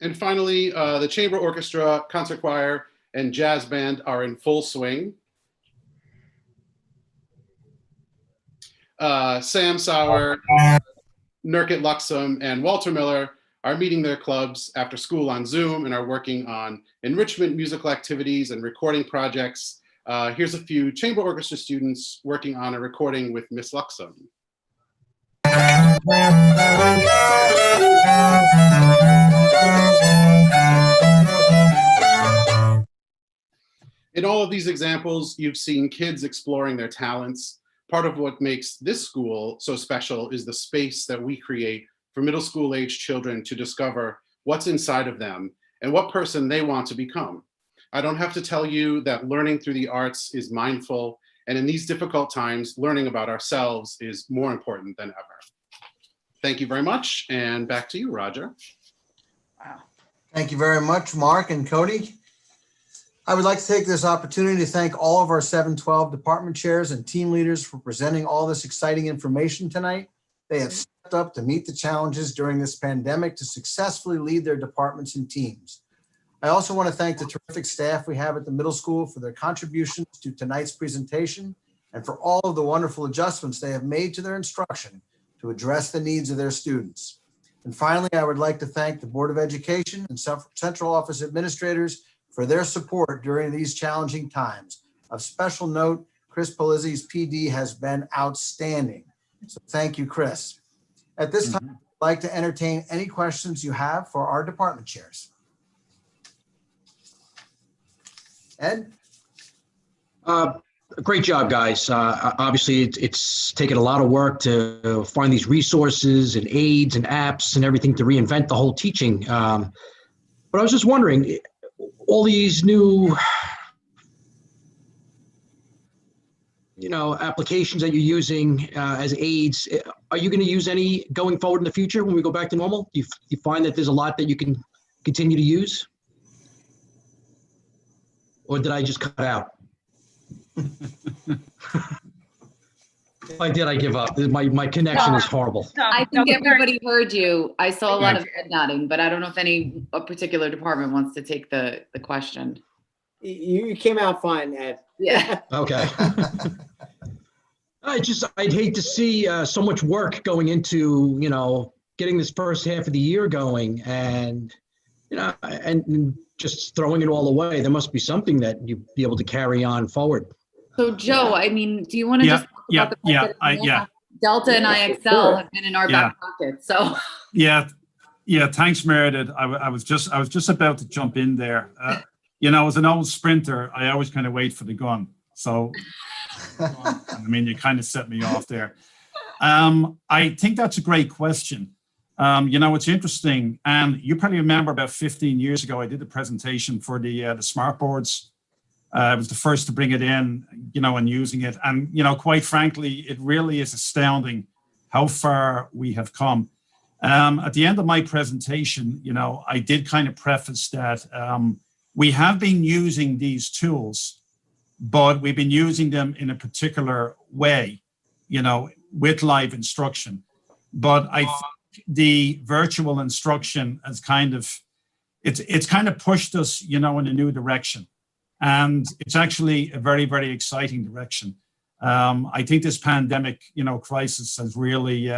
And finally, the chamber orchestra, concert choir, and jazz band are in full swing. Sam Sauer, Nanuet Luxem, and Walter Miller are meeting their clubs after school on Zoom and are working on enrichment musical activities and recording projects. Here's a few chamber orchestra students working on a recording with Miss Luxem. In all of these examples, you've seen kids exploring their talents. Part of what makes this school so special is the space that we create for middle school age children to discover what's inside of them and what person they want to become. I don't have to tell you that learning through the arts is mindful, and in these difficult times, learning about ourselves is more important than ever. Thank you very much, and back to you, Roger. Wow. Thank you very much, Mark and Cody. I would like to take this opportunity to thank all of our 712 department chairs and team leaders for presenting all this exciting information tonight. They have stepped up to meet the challenges during this pandemic to successfully lead their departments and teams. I also want to thank the terrific staff we have at the middle school for their contributions to tonight's presentation and for all of the wonderful adjustments they have made to their instruction to address the needs of their students. And finally, I would like to thank the Board of Education and Central Office administrators for their support during these challenging times. Of special note, Chris Polizzi's PD has been outstanding. So thank you, Chris. At this time, I'd like to entertain any questions you have for our department chairs. Ed? Great job, guys. Obviously, it's taken a lot of work to find these resources and aids and apps and everything to reinvent the whole teaching. But I was just wondering, all these new, applications that you're using as aids, are you going to use any going forward in the future when we go back to normal? Do you find that there's a lot that you can continue to use? Or did I just cut out? If I did, I give up. My connection is horrible. I think everybody heard you. I saw a lot of head nodding, but I don't know if a particular department wants to take the question. You came out fine, Ed. Yeah. Okay. I'd hate to see so much work going into, getting this first half of the year going and just throwing it all away. There must be something that you'd be able to carry on forward. So Joe, I mean, do you want to just talk about the fact that Delta and IXL have been in our back pocket? So yeah, thanks, Meredith. I was just about to jump in there. As an old sprinter, I always kind of wait for the gun. So I mean, you kind of set me off there. I think that's a great question. It's interesting, and you probably remember about 15 years ago, I did a presentation for the smart boards. I was the first to bring it in, and using it. And, quite frankly, it really is astounding how far we have come. At the end of my presentation, I did kind of preface that we have been using these tools, but we've been using them in a particular way, with live instruction. But I think the virtual instruction has it's kind of pushed us, in a new direction. And it's actually a very, very exciting direction. I think this pandemic, crisis has really,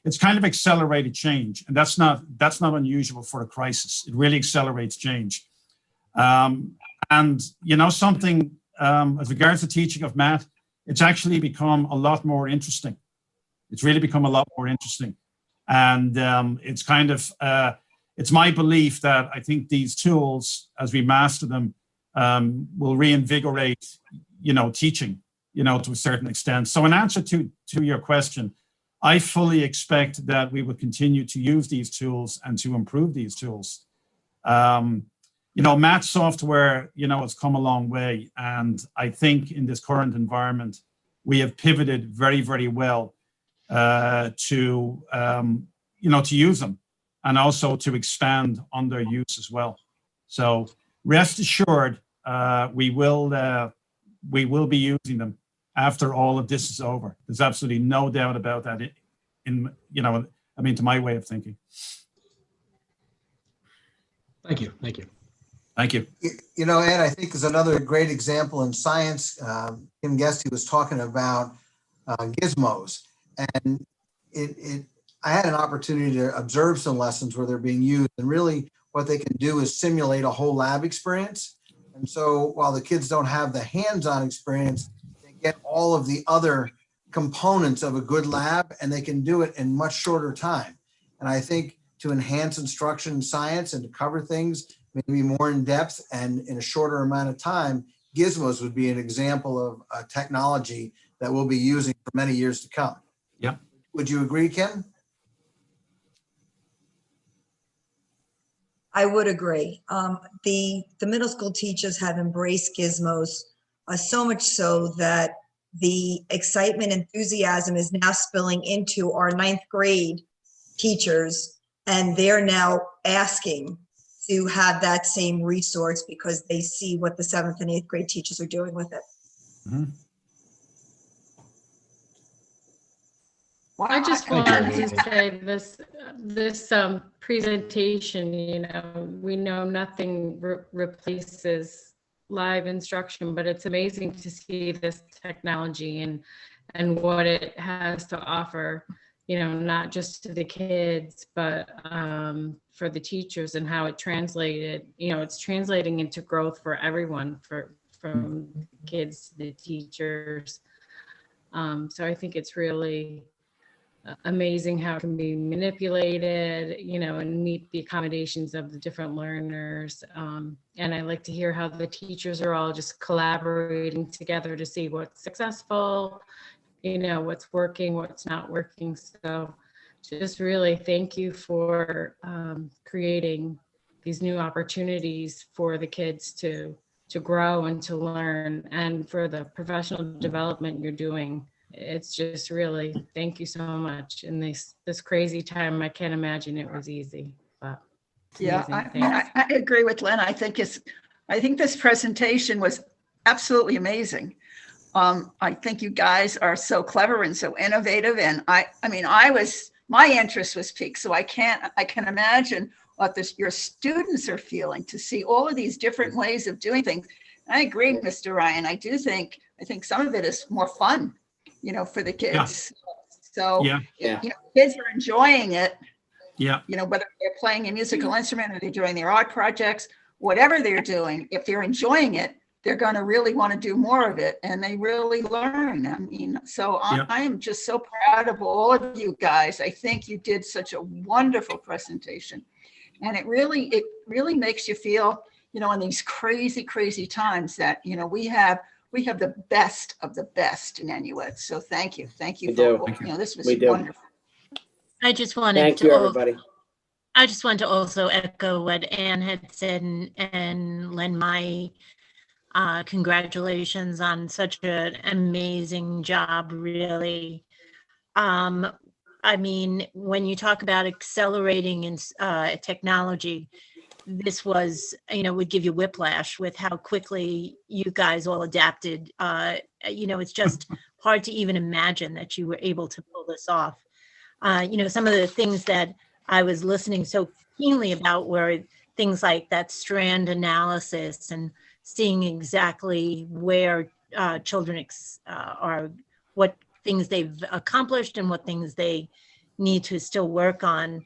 it's kind of accelerated change. And that's not unusual for a crisis. It really accelerates change. Something as regards to teaching of math, it's actually become a lot more interesting. It's really become a lot more interesting. And it's kind of, it's my belief that I think these tools, as we master them, will reinvigorate, teaching, to a certain extent. So in answer to your question, I fully expect that we will continue to use these tools and to improve these tools. Math software, has come a long way. And I think in this current environment, we have pivoted very, very well to use them and also to expand on their use as well. So rest assured, we will be using them after all of this is over. There's absolutely no doubt about that to my way of thinking. Thank you. Ed, I think is another great example in science. Kim Guesty was talking about gizmos, and I had an opportunity to observe some lessons where they're being used, and really what they can do is simulate a whole lab experience. And so while the kids don't have the hands-on experience, they get all of the other components of a good lab, and they can do it in much shorter time. And I think to enhance instruction in science and to cover things maybe more in depth and in a shorter amount of time, gizmos would be an example of a technology that we'll be using for many years to come. Yeah. Would you agree, Kim? I would agree. The middle school teachers have embraced gizmos so much so that the excitement, enthusiasm is now spilling into our 9th grade teachers, and they're now asking to have that same resource because they see what the 7th and 8th grade teachers are doing with it. Mm-hmm. Well, I just wanted to say this presentation, we know nothing replaces live instruction, but it's amazing to see this technology and what it has to offer not just to the kids, but for the teachers and how it translated, it's translating into growth for everyone, from kids to the teachers. So I think it's really amazing how it can be manipulated, and meet the accommodations of the different learners. And I like to hear how the teachers are all just collaborating together to see what's successful, what's working, what's not working. So just really thank you for creating these new opportunities for the kids to grow and to learn, and for the professional development you're doing. It's just really, thank you so much. In this crazy time, I can't imagine it was easy, but Yeah, amazing. I agree with Lynn. I think this presentation was absolutely amazing. I think you guys are so clever and so innovative. And my interest was piqued. So I can imagine what your students are feeling to see all of these different ways of doing things. I agree, Mr. Ryan. I think some of it is more fun, for the kids. So, kids are enjoying it. Yeah. Whether they're playing a musical instrument or they're doing their art projects, whatever they're doing, if they're enjoying it, they're going to really want to do more of it, and they really learn. I am just so proud of all of you guys. I think you did such a wonderful presentation, and it really makes you feel, in these crazy, crazy times that, we have the best of the best in Nanuet. So thank you. This was wonderful. I just wanted Thank you, everybody. I just want to also echo what Anne had said and lend my congratulations on such an amazing job, really. When you talk about accelerating in technology, this was, would give you whiplash with how quickly you guys all adapted. It's just hard to even imagine that you were able to pull this off. Some of the things that I was listening so keenly about were things like that strand analysis and seeing exactly where children are, what things they've accomplished and what things they need to still work on.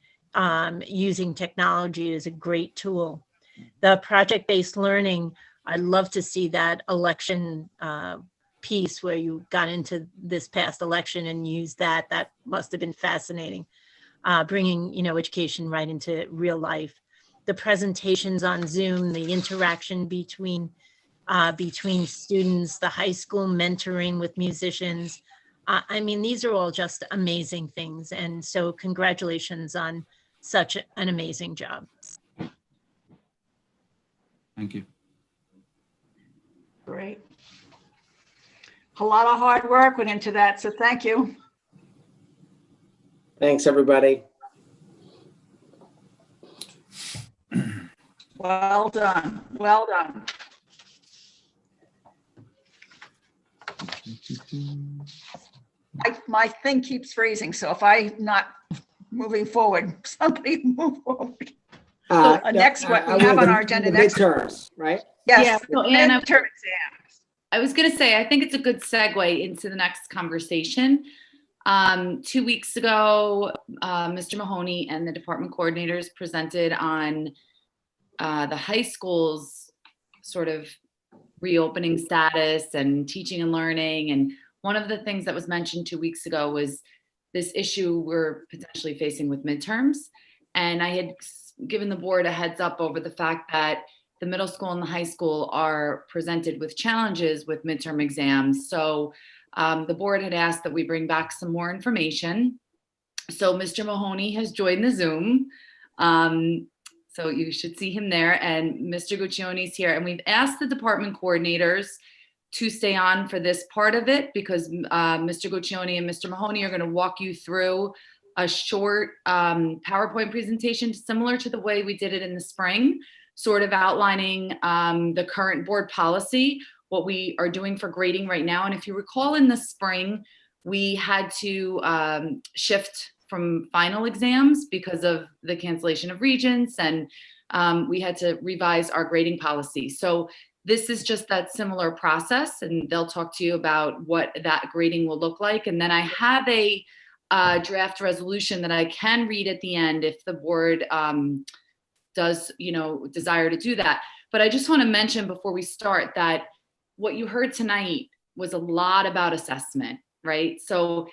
Using technology is a great tool. The project-based learning, I'd love to see that election piece where you got into this past election and used that. That must have been fascinating. Bringing, education right into real life. The presentations on Zoom, the interaction between students, the high school mentoring with musicians. These are all just amazing things. And so congratulations on such an amazing job. Thank you. Great. A lot of hard work went into that, so thank you. Thanks, everybody. Well done. Well done. My thing keeps freezing, so if I'm not moving forward, somebody move forward. Next, what we have on our agenda next. Midterms, right? Yes, Yeah, so Anna, midterm exams. I was going to say, I think it's a good segue into the next conversation. 2 weeks ago, Mr. Mahoney and the department coordinators presented on the high school's sort of reopening status and teaching and learning. And one of the things that was mentioned 2 weeks ago was this issue we're potentially facing with midterms. And I had given the board a heads up over the fact that the middle school and the high school are presented with challenges with midterm exams. So the board had asked that we bring back some more information. So Mr. Mahoney has joined the Zoom. So you should see him there, and Mr. Guccione's here. And we've asked the department coordinators to stay on for this part of it because Mr. Guccione and Mr. Mahoney are going to walk you through a short PowerPoint presentation similar to the way we did it in the spring, sort of outlining the current board policy, what we are doing for grading right now. And if you recall, in the spring, we had to shift from final exams because of the cancellation of regents, and we had to revise our grading policy. So this is just that similar process, and they'll talk to you about what that grading will look like. And then I have a draft resolution that I can read at the end if the board does, desire to do that. But I just want to mention before we start that what you heard tonight was a lot about assessment, right? So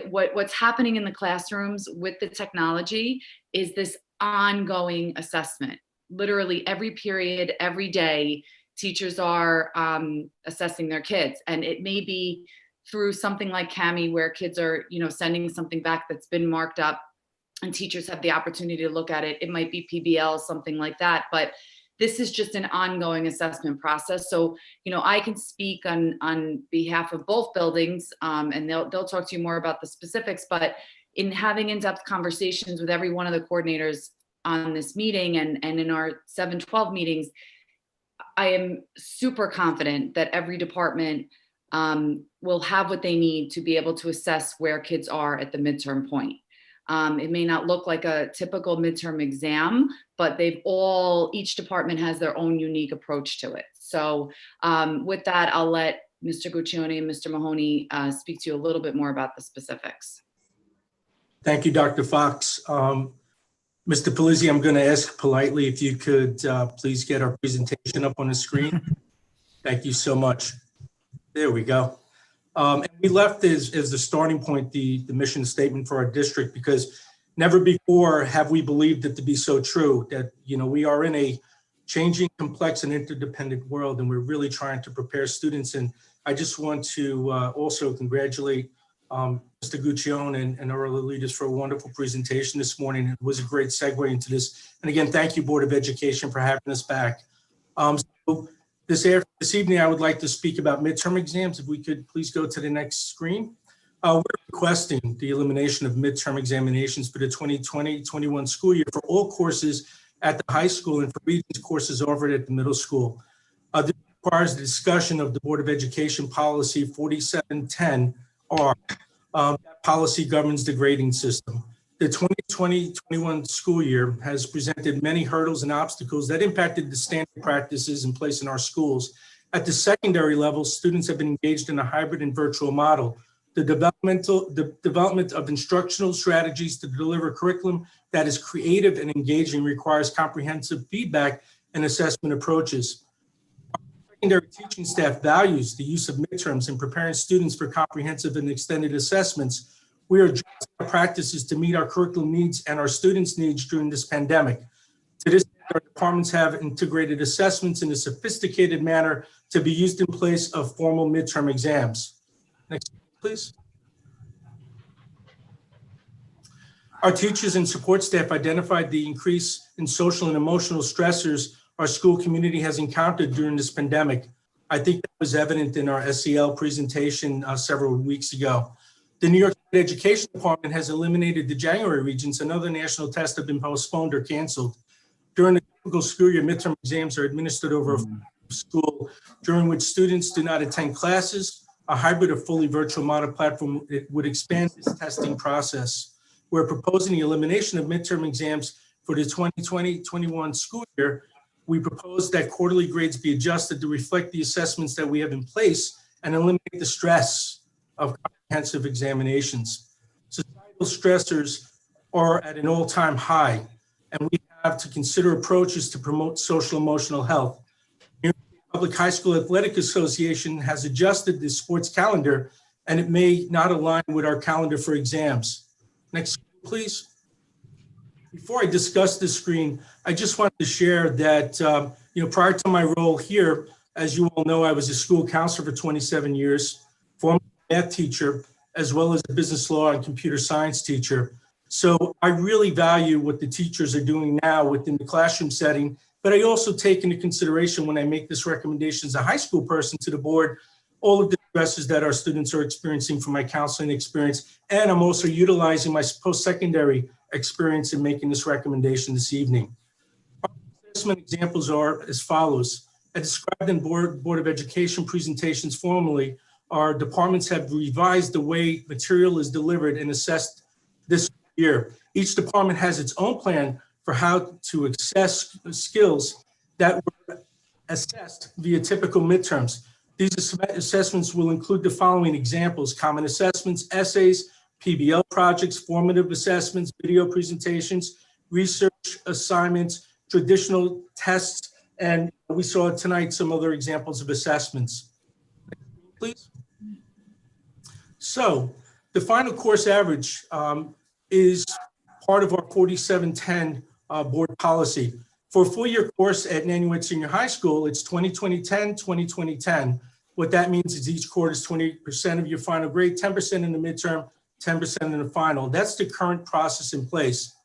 what's happening in the classrooms with the technology is this ongoing assessment. Literally every period, every day, teachers are assessing their kids. And it may be through something like Cami where kids are, sending something back that's been marked up and teachers have the opportunity to look at it. It might be PBL, something like that. But this is just an ongoing assessment process. So, I can speak on behalf of both buildings, and they'll talk to you more about the specifics, but in having in-depth conversations with every one of the coordinators on this meeting and in our 7-12 meetings, I am super confident that every department will have what they need to be able to assess where kids are at the midterm point. It may not look like a typical midterm exam, but each department has their own unique approach to it. So with that, I'll let Mr. Guccione and Mr. Mahoney speak to you a little bit more about the specifics. Thank you, Dr. Fox. Mr. Palizzi, I'm going to ask politely if you could please get our presentation up on the screen. Thank you so much. There we go. And we left as the starting point the mission statement for our district, because never before have we believed it to be so true that, we are in a changing, complex, and interdependent world, and we're really trying to prepare students. And I just want to also congratulate Mr. Guccione and our other leaders for a wonderful presentation this morning. It was a great segue into this. And again, thank you, Board of Education, for having us back. So this evening, I would like to speak about midterm exams. If we could please go to the next screen. We're requesting the elimination of midterm examinations for the 2020-21 school year for all courses at the high school and for Regents courses offered at the middle school. This requires the discussion of the Board of Education Policy 4710R. That policy governs the grading system. The 2020-21 school year has presented many hurdles and obstacles that impacted the standard practices in place in our schools. At the secondary level, students have been engaged in a hybrid and virtual model. The development of instructional strategies to deliver curriculum that is creative and engaging requires comprehensive feedback and assessment approaches. Our secondary teaching staff values the use of midterms in preparing students for comprehensive and extended assessments. We are adjusting our practices to meet our curriculum needs and our students' needs during this pandemic. To this end, our departments have integrated assessments in a sophisticated manner to be used in place of formal midterm exams. Next, please. Our teachers and support staff identified the increase in social and emotional stressors our school community has encountered during this pandemic. I think that was evident in our SEL presentation several weeks ago. The New York State Education Department has eliminated the January Regents, and other national tests have been postponed or canceled. During the typical school year, midterm exams are administered over a school, during which students do not attend classes. A hybrid or fully virtual model platform would expand this testing process. We're proposing the elimination of midterm exams for the 2020-21 school year. We propose that quarterly grades be adjusted to reflect the assessments that we have in place and eliminate the stress of comprehensive examinations. Societal stressors are at an all-time high, and we have to consider approaches to promote social emotional health. New York Public High School Athletic Association has adjusted the sports calendar, and it may not align with our calendar for exams. Next, please. Before I discuss this screen, I just wanted to share that, prior to my role here, as you all know, I was a school counselor for 27 years, former math teacher, as well as a business law and computer science teacher. So I really value what the teachers are doing now within the classroom setting, but I also take into consideration when I make this recommendation as a high school person to the board, all of the stresses that our students are experiencing from my counseling experience. And I'm also utilizing my post-secondary experience in making this recommendation this evening. Our assessment examples are as follows. As described in Board of Education presentations formally, our departments have revised the way material is delivered and assessed this year. Each department has its own plan for how to assess skills that were assessed via typical midterms. These assessments will include the following examples: common assessments, essays, PBL projects, formative assessments, video presentations, research assignments, traditional tests, and we saw tonight some other examples of assessments. Please. So the final course average is part of our 4710 board policy. For a full year course at Nanuet Senior High School, it's 2020-10, 2020-10. What that means is each quarter is 20% of your final grade, 10% in the midterm, 10% in the final. That's the current process in place.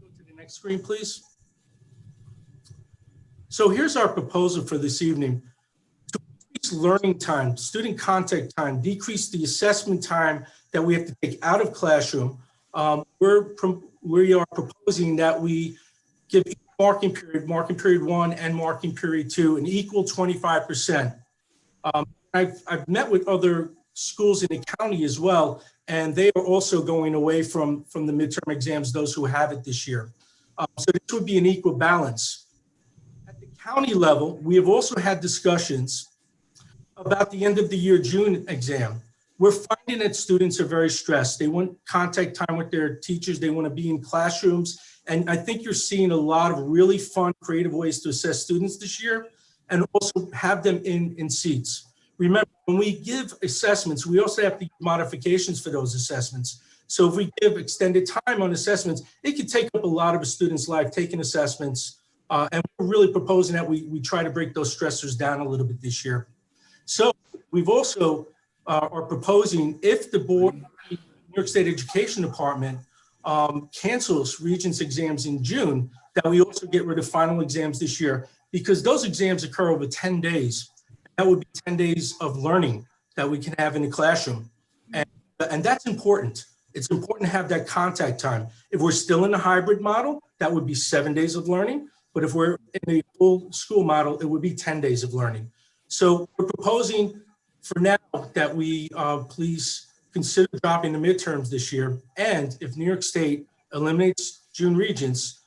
Go to the next screen, please. So here's our proposal for this evening. To increase learning time, student contact time, decrease the assessment time that we have to take out of classroom, we are proposing that we give each marking period 1 and marking period 2, an equal 25%. I've met with other schools in the county as well, and they are also going away from the midterm exams, those who have it this year. So this would be an equal balance. At the county level, we have also had discussions about the end of the year June exam. We're finding that students are very stressed. They want contact time with their teachers. They want to be in classrooms. And I think you're seeing a lot of really fun, creative ways to assess students this year and also have them in seats. Remember, when we give assessments, we also have to give modifications for those assessments. So if we give extended time on assessments, it could take up a lot of a student's life taking assessments. And we're really proposing that we try to break those stressors down a little bit this year. So we've also are proposing, if the board, New York State Education Department cancels Regents exams in June, that we also get rid of final exams this year, because those exams occur over 10 days. That would be 10 days of learning that we can have in the classroom. And that's important. It's important to have that contact time. If we're still in the hybrid model, that would be 7 days of learning. But if we're in a full school model, it would be 10 days of learning. So we're proposing for now that we please consider dropping the midterms this year. And if New York State eliminates June Regents,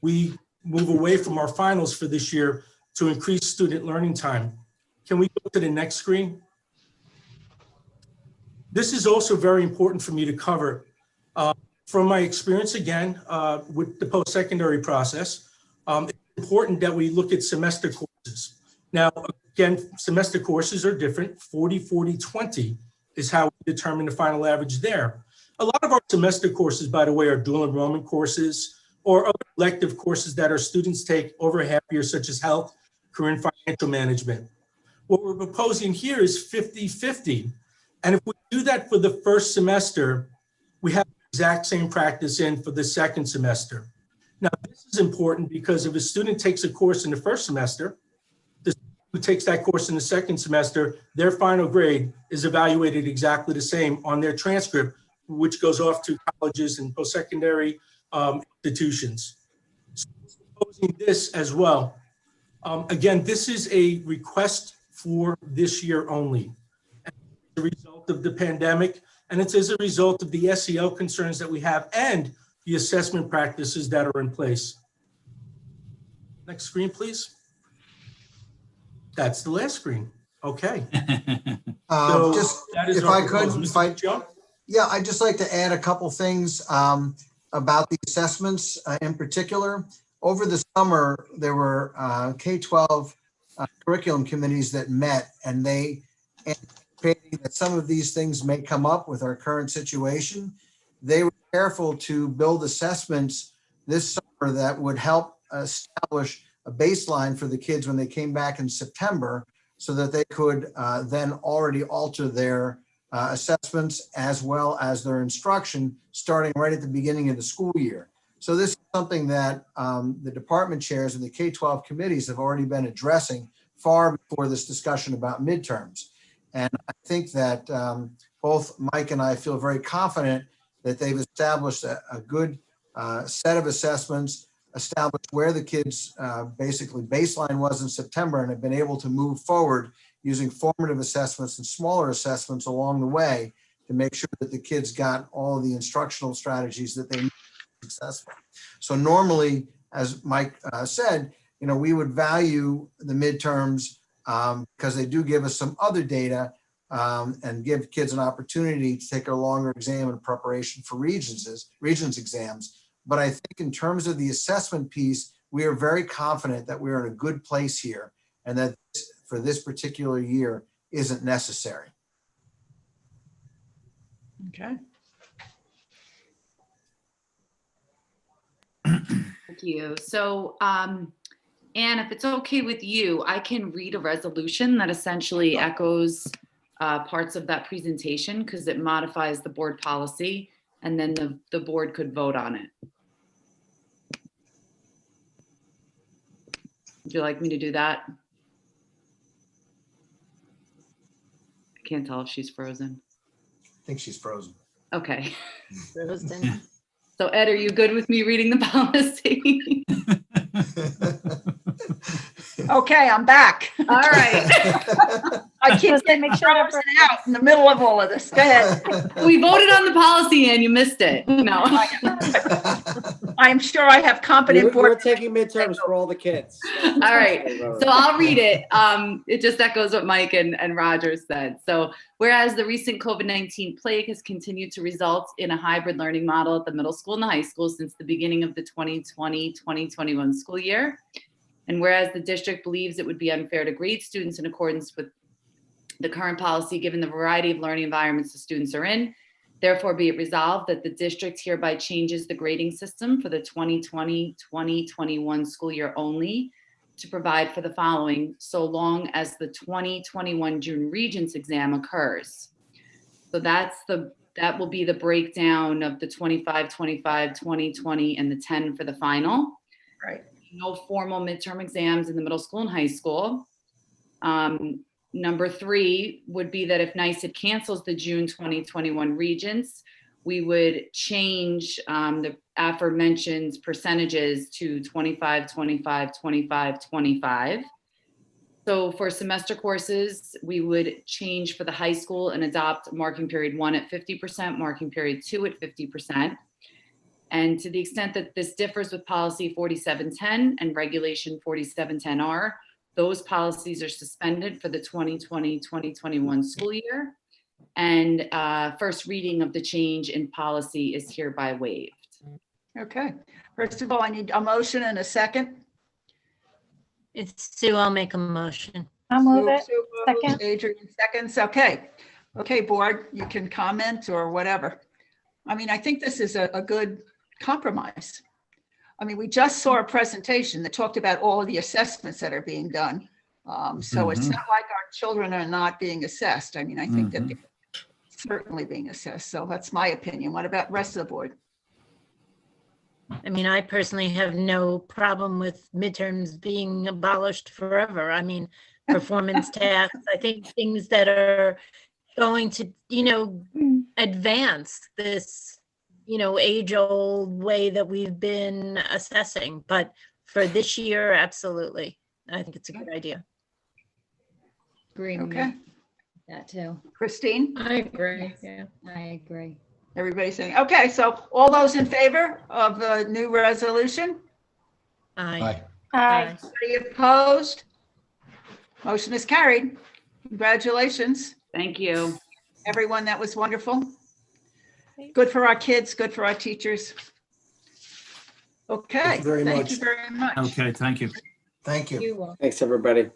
we move away from our finals for this year to increase student learning time. Can we go to the next screen? This is also very important for me to cover. From my experience, again, with the post-secondary process, it's important that we look at semester courses. Now, again, semester courses are different. 40, 40, 20 is how we determine the final average there. A lot of our semester courses, by the way, are dual enrollment courses or other elective courses that our students take over a half year, such as health, career and financial management. What we're proposing here is 50-50. And if we do that for the first semester, we have the exact same practice in for the second semester. Now, this is important because if a student takes a course in the first semester, the student who takes that course in the second semester, their final grade is evaluated exactly the same on their transcript, which goes off to colleges and post-secondary institutions. So we're proposing this as well. Again, this is a request for this year only. As a result of the pandemic, and it's as a result of the SEL concerns that we have and the assessment practices that are in place. Next screen, please. That's the last screen. Okay. So just that is if our I could, proposal. yeah, I'd just like to add a couple things about the assessments in particular. Over the summer, there were K-12 curriculum committees that met, and they anticipating that some of these things may come up with our current situation. They were careful to build assessments this summer that would help establish a baseline for the kids when they came back in September, so that they could then already alter their assessments as well as their instruction starting right at the beginning of the school year. So this is something that the department chairs and the K-12 committees have already been addressing far before this discussion about midterms. And I think that both Mike and I feel very confident that they've established a good set of assessments, established where the kids' basically baseline was in September, and have been able to move forward using formative assessments and smaller assessments along the way to make sure that the kids got all of the instructional strategies that they need to be successful. So normally, as Mike said, you know, we would value the midterms because they do give us some other data, and give kids an opportunity to take a longer exam in preparation for Regents exams. But I think in terms of the assessment piece, we are very confident that we're in a good place here and that for this particular year isn't necessary. Okay. Thank you. So, Anne, if it's okay with you, I can read a resolution that essentially echoes parts of that presentation because it modifies the board policy, and then the board could vote on it. Would you like me to do that? I can't tell if she's frozen. I think she's frozen. Okay. Frozen. So Ed, are you good with me reading the policy? Okay, I'm back. All right. I keep getting frozen out in the middle of all of this. Go ahead. We voted on the policy and you missed it. No. I'm sure I have competent We're board. taking midterms for all the kids. All right. So I'll read it. It just echoes what Mike and Roger said. So whereas the recent COVID-19 plague has continued to result in a hybrid learning model at the middle school and the high school since the beginning of the 2020-2021 school year, and whereas the district believes it would be unfair to grade students in accordance with the current policy, given the variety of learning environments the students are in, therefore be it resolved that the district hereby changes the grading system for the 2020-2021 school year only to provide for the following, so long as the 2021 June Regents exam occurs. So that will be the breakdown of the 25, 25, 20, 20, and the 10 for the final. Right. No formal midterm exams in the middle school and high school. Number 3 would be that if NYSED cancels the June 2021 Regents, we would change the aforementioned percentages to 25, 25, 25, 25. So for semester courses, we would change for the high school and adopt marking period 1 at 50%, marking period 2 at 50%. And to the extent that this differs with policy 4710 and regulation 4710R, those policies are suspended for the 2020-2021 school year. And first reading of the change in policy is hereby waived. Okay. First of all, I need a motion and a second. It's Sue. I'll make a motion. I'll move it. Sue moves, Second. Adrian seconds. Okay. Okay, board, you can comment or whatever. I mean, I think this is a good compromise. I mean, we just saw a presentation that talked about all of the assessments that are being done. So it's not like our children are not being assessed. I mean, I think that they're certainly being assessed. So that's my opinion. What about the rest of the board? I mean, I personally have no problem with midterms being abolished forever. I mean, performance tasks, I think things that are going to, advance this, age-old way that we've been assessing. But for this year, absolutely. I think it's a good idea. Agree. Okay. That too. Christine? I agree. Yeah, I agree. Everybody's saying, okay, so all those in favor of the new resolution? Aye. Aye. Anybody opposed? Motion is carried. Congratulations, Thank you. everyone. That was wonderful. Good for our kids, good for our teachers. Okay. Thank you very Thank much. you very much. Okay, thank you. Thank you. You will. Thanks, everybody.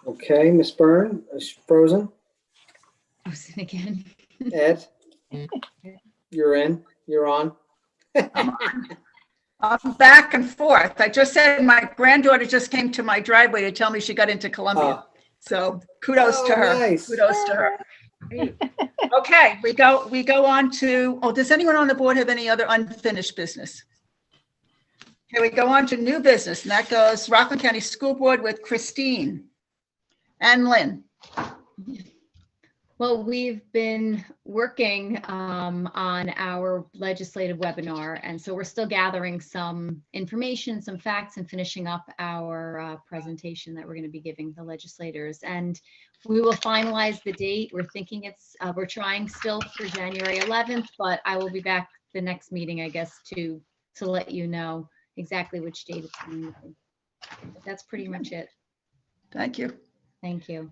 Okay, Ms. Byrne is frozen. Frozen again. Ed, you're in. You're on. I'm back and forth. I just said my granddaughter just came to my driveway to tell me she got into Columbia. So kudos to her. Nice. Kudos to her. Okay, we go on to, does anyone on the board have any other unfinished business? Okay, we go on to new business, and that goes Rockland County School Board with Christine and Lynn. Well, we've been working on our legislative webinar, and so we're still gathering some information, some facts, and finishing up our presentation that we're going to be giving the legislators. And we will finalize the date. We're thinking we're trying still for January 11th, but I will be back the next meeting, I guess, to to let you know exactly which date it's going to be. But that's pretty much it. Thank you. Thank you.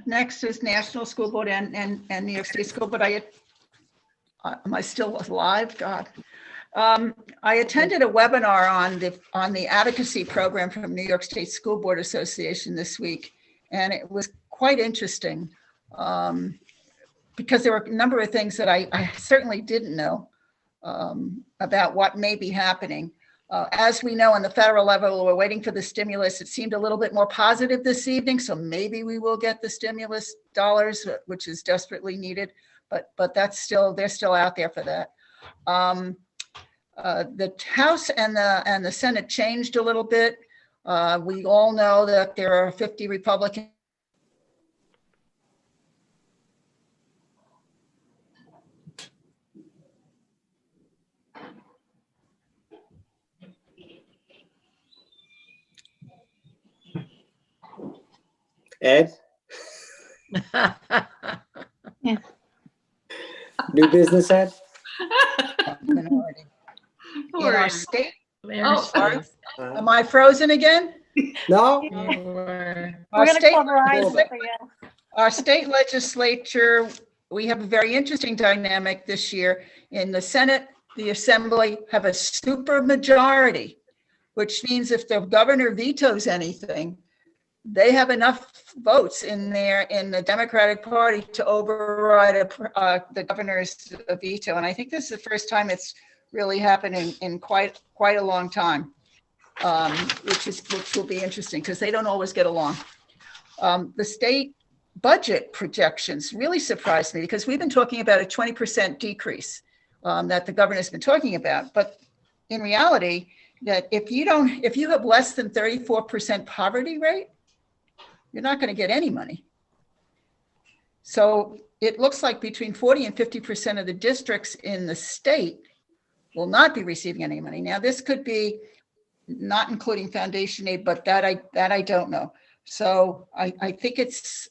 Next is National School Board and New York State School, but am I still live? God. I attended a webinar on the advocacy program from New York State School Board Association this week, and it was quite interesting because there were a number of things that I certainly didn't know about what may be happening. As we know, on the federal level, we're waiting for the stimulus. It seemed a little bit more positive this evening, so maybe we will get the stimulus dollars, which is desperately needed. But that's still, they're still out there for that. The House and the Senate changed a little bit. We all know that there are 50 Republicans. Ed? New business, Ed? Minority. In our state. Oh, Sorry. Am I frozen again? No. Our state legislature, we have a very interesting dynamic this year. In the Senate, the Assembly have a super majority, which means if the governor vetoes anything, they have enough votes in the Democratic Party to override the governor's veto. And I think this is the first time it's really happening in quite a long time, which will be interesting because they don't always get along. The state budget projections really surprised me because we've been talking about a 20% decrease that the governor's been talking about. But in reality, that if you have less than 34% poverty rate, you're not going to get any money. So it looks like between 40 and 50% of the districts in the state will not be receiving any money. Now, this could be not including foundation aid, but that I don't know. So I think it's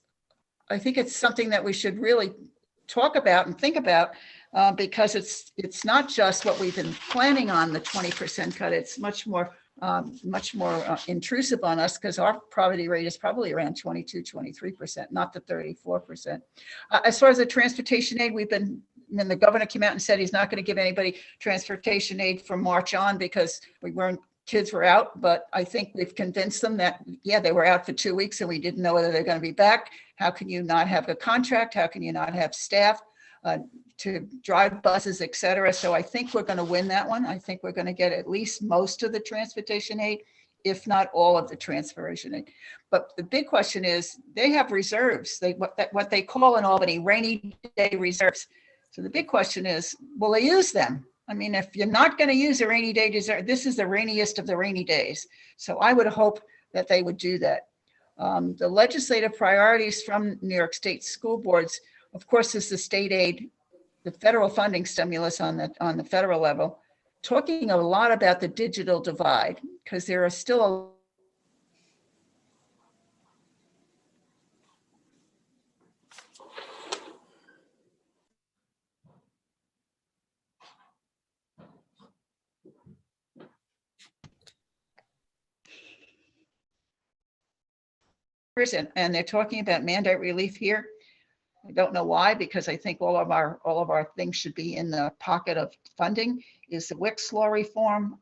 something that we should really talk about and think about because it's not just what we've been planning on, the 20% cut. It's much more intrusive on us because our poverty rate is probably around 22-23%, not the 34%. As far as the transportation aid, the governor came out and said he's not going to give anybody transportation aid from March on because kids were out, but I think we've convinced them that, yeah, they were out for 2 weeks and we didn't know whether they're going to be back. How can you not have a contract? How can you not have staff to drive buses, et cetera? So I think we're going to win that one. I think we're going to get at least most of the transportation aid, if not all of the transportation aid. But the big question is they have reserves, what they call in Albany rainy day reserves. So the big question is, will they use them? I mean, if you're not going to use a rainy day reserve, this is the rainiest of the rainy days. So I would hope that they would do that. The legislative priorities from New York State school boards, of course, is the state aid, the federal funding stimulus on the federal level, talking a lot about the digital divide, because there are still and they're talking about mandate relief here. I don't know why, because I think all of our things should be in the pocket of funding. Is the Wicks law reform,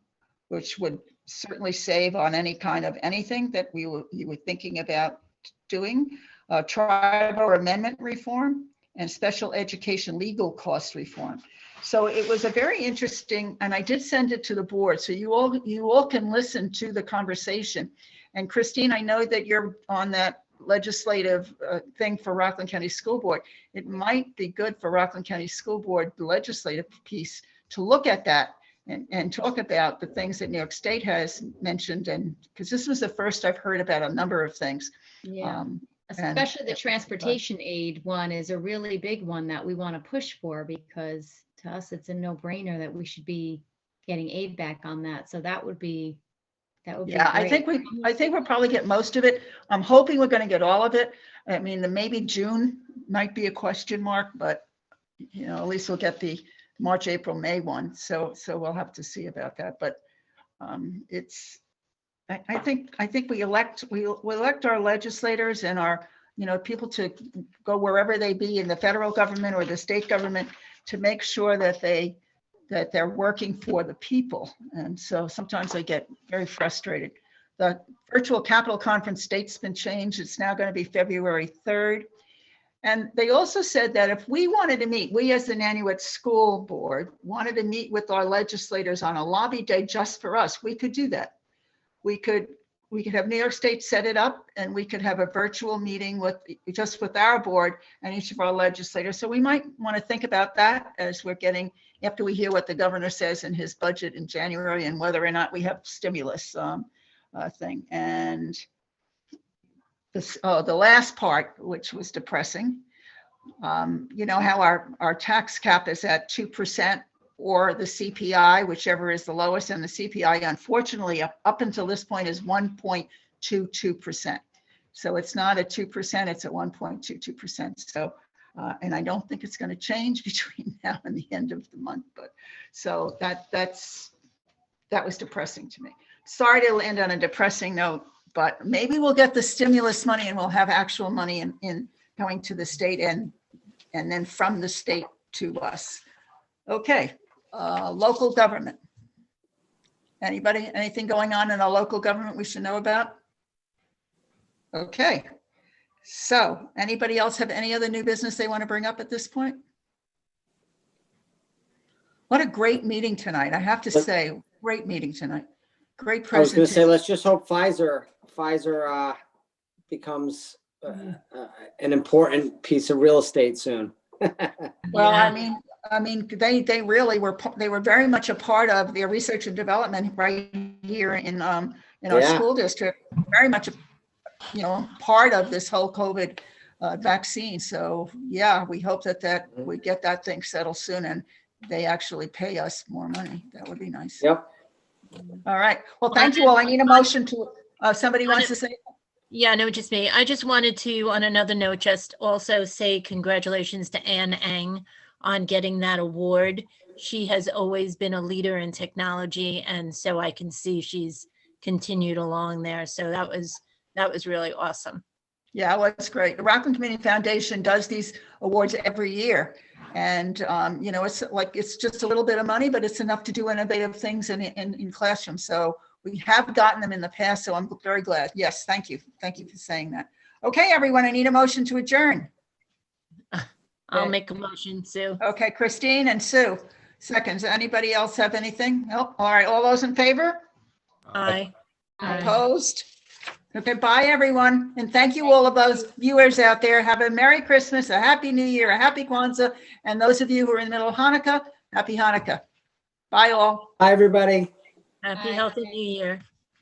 which would certainly save on any kind of anything that you were thinking about doing. Tribal amendment reform and special education legal cost reform. So it was a very interesting, and I did send it to the board, so you all can listen to the conversation. And Christine, I know that you're on that legislative thing for Rockland County School Board. It might be good for Rockland County School Board, the legislative piece, to look at that and talk about the things that New York State has mentioned. And because this was the first I've heard about a number of things. Yeah. Especially the transportation aid one is a really big one that we want to push for, because to us, it's a no-brainer that we should be getting aid back on that. So that would be yeah, I think we'll probably get most of it. I'm hoping we're going to get all of it. I mean, maybe June might be a question mark, but at least we'll get the March, April, May one. So we'll have to see about that. But I think we elect our legislators and our, people to go wherever they be in the federal government or the state government to make sure that they're working for the people. And so sometimes I get very frustrated. The virtual Capitol Conference date's been changed. It's now going to be February 3rd. And they also said that if we wanted to meet, we as the Nanuet School Board wanted to meet with our legislators on a lobby day just for us, we could do that. We could have New York State set it up, and we could have a virtual meeting with our board and each of our legislators. So we might want to think about that as we're getting, after we hear what the governor says in his budget in January and whether or not we have stimulus thing. And this, the last part, which was depressing, you know how our tax cap is at 2%. Or the CPI, whichever is the lowest, and the CPI, unfortunately, up until this point is 1.22%. So it's not at 2%, it's at 1.22%. So, and I don't think it's going to change between now and the end of the month. But so that was depressing to me. Sorry to end on a depressing note, but maybe we'll get the stimulus money and we'll have actual money in going to the state and then from the state to us. Okay. Local government. Anybody, anything going on in a local government we should know about? Okay. So anybody else have any other new business they want to bring up at this point? What a great meeting tonight. I have to say, great meeting tonight. Great presentation. I was going to say, let's just hope Pfizer becomes an important piece of real estate soon. Well, yeah. I mean, they really were, they were very much a part of their research and development right here in our school district, very much, part of this whole COVID vaccine. So yeah, we hope that we get that thing settled soon and they actually pay us more money. That would be nice. Yep. All right. Well, thank you all. I need a motion to, somebody wants to say. Yeah, no, just me. I just wanted to, on another note, just also say congratulations to Ann Ang on getting that award. She has always been a leader in technology, and so I can see she's continued along there. So that was really awesome. Yeah, well, it's great. The Rockland Community Foundation does these awards every year. And, it's just a little bit of money, but it's enough to do innovative things in classrooms. So we have gotten them in the past, so I'm very glad. Yes, thank you. Thank you for saying that. Okay, everyone, I need a motion to adjourn. I'll make a motion, Sue. Okay, Christine and Sue, seconds. Anybody else have anything? Nope. All right, all those in favor? Aye. Opposed? Okay, bye, everyone. And thank you all of those viewers out there. Have a Merry Christmas, a Happy New Year, a Happy Kwanzaa. And those of you who are in the middle of Hanukkah, Happy Hanukkah. Bye all. Bye, everybody. Happy Healthy New Year.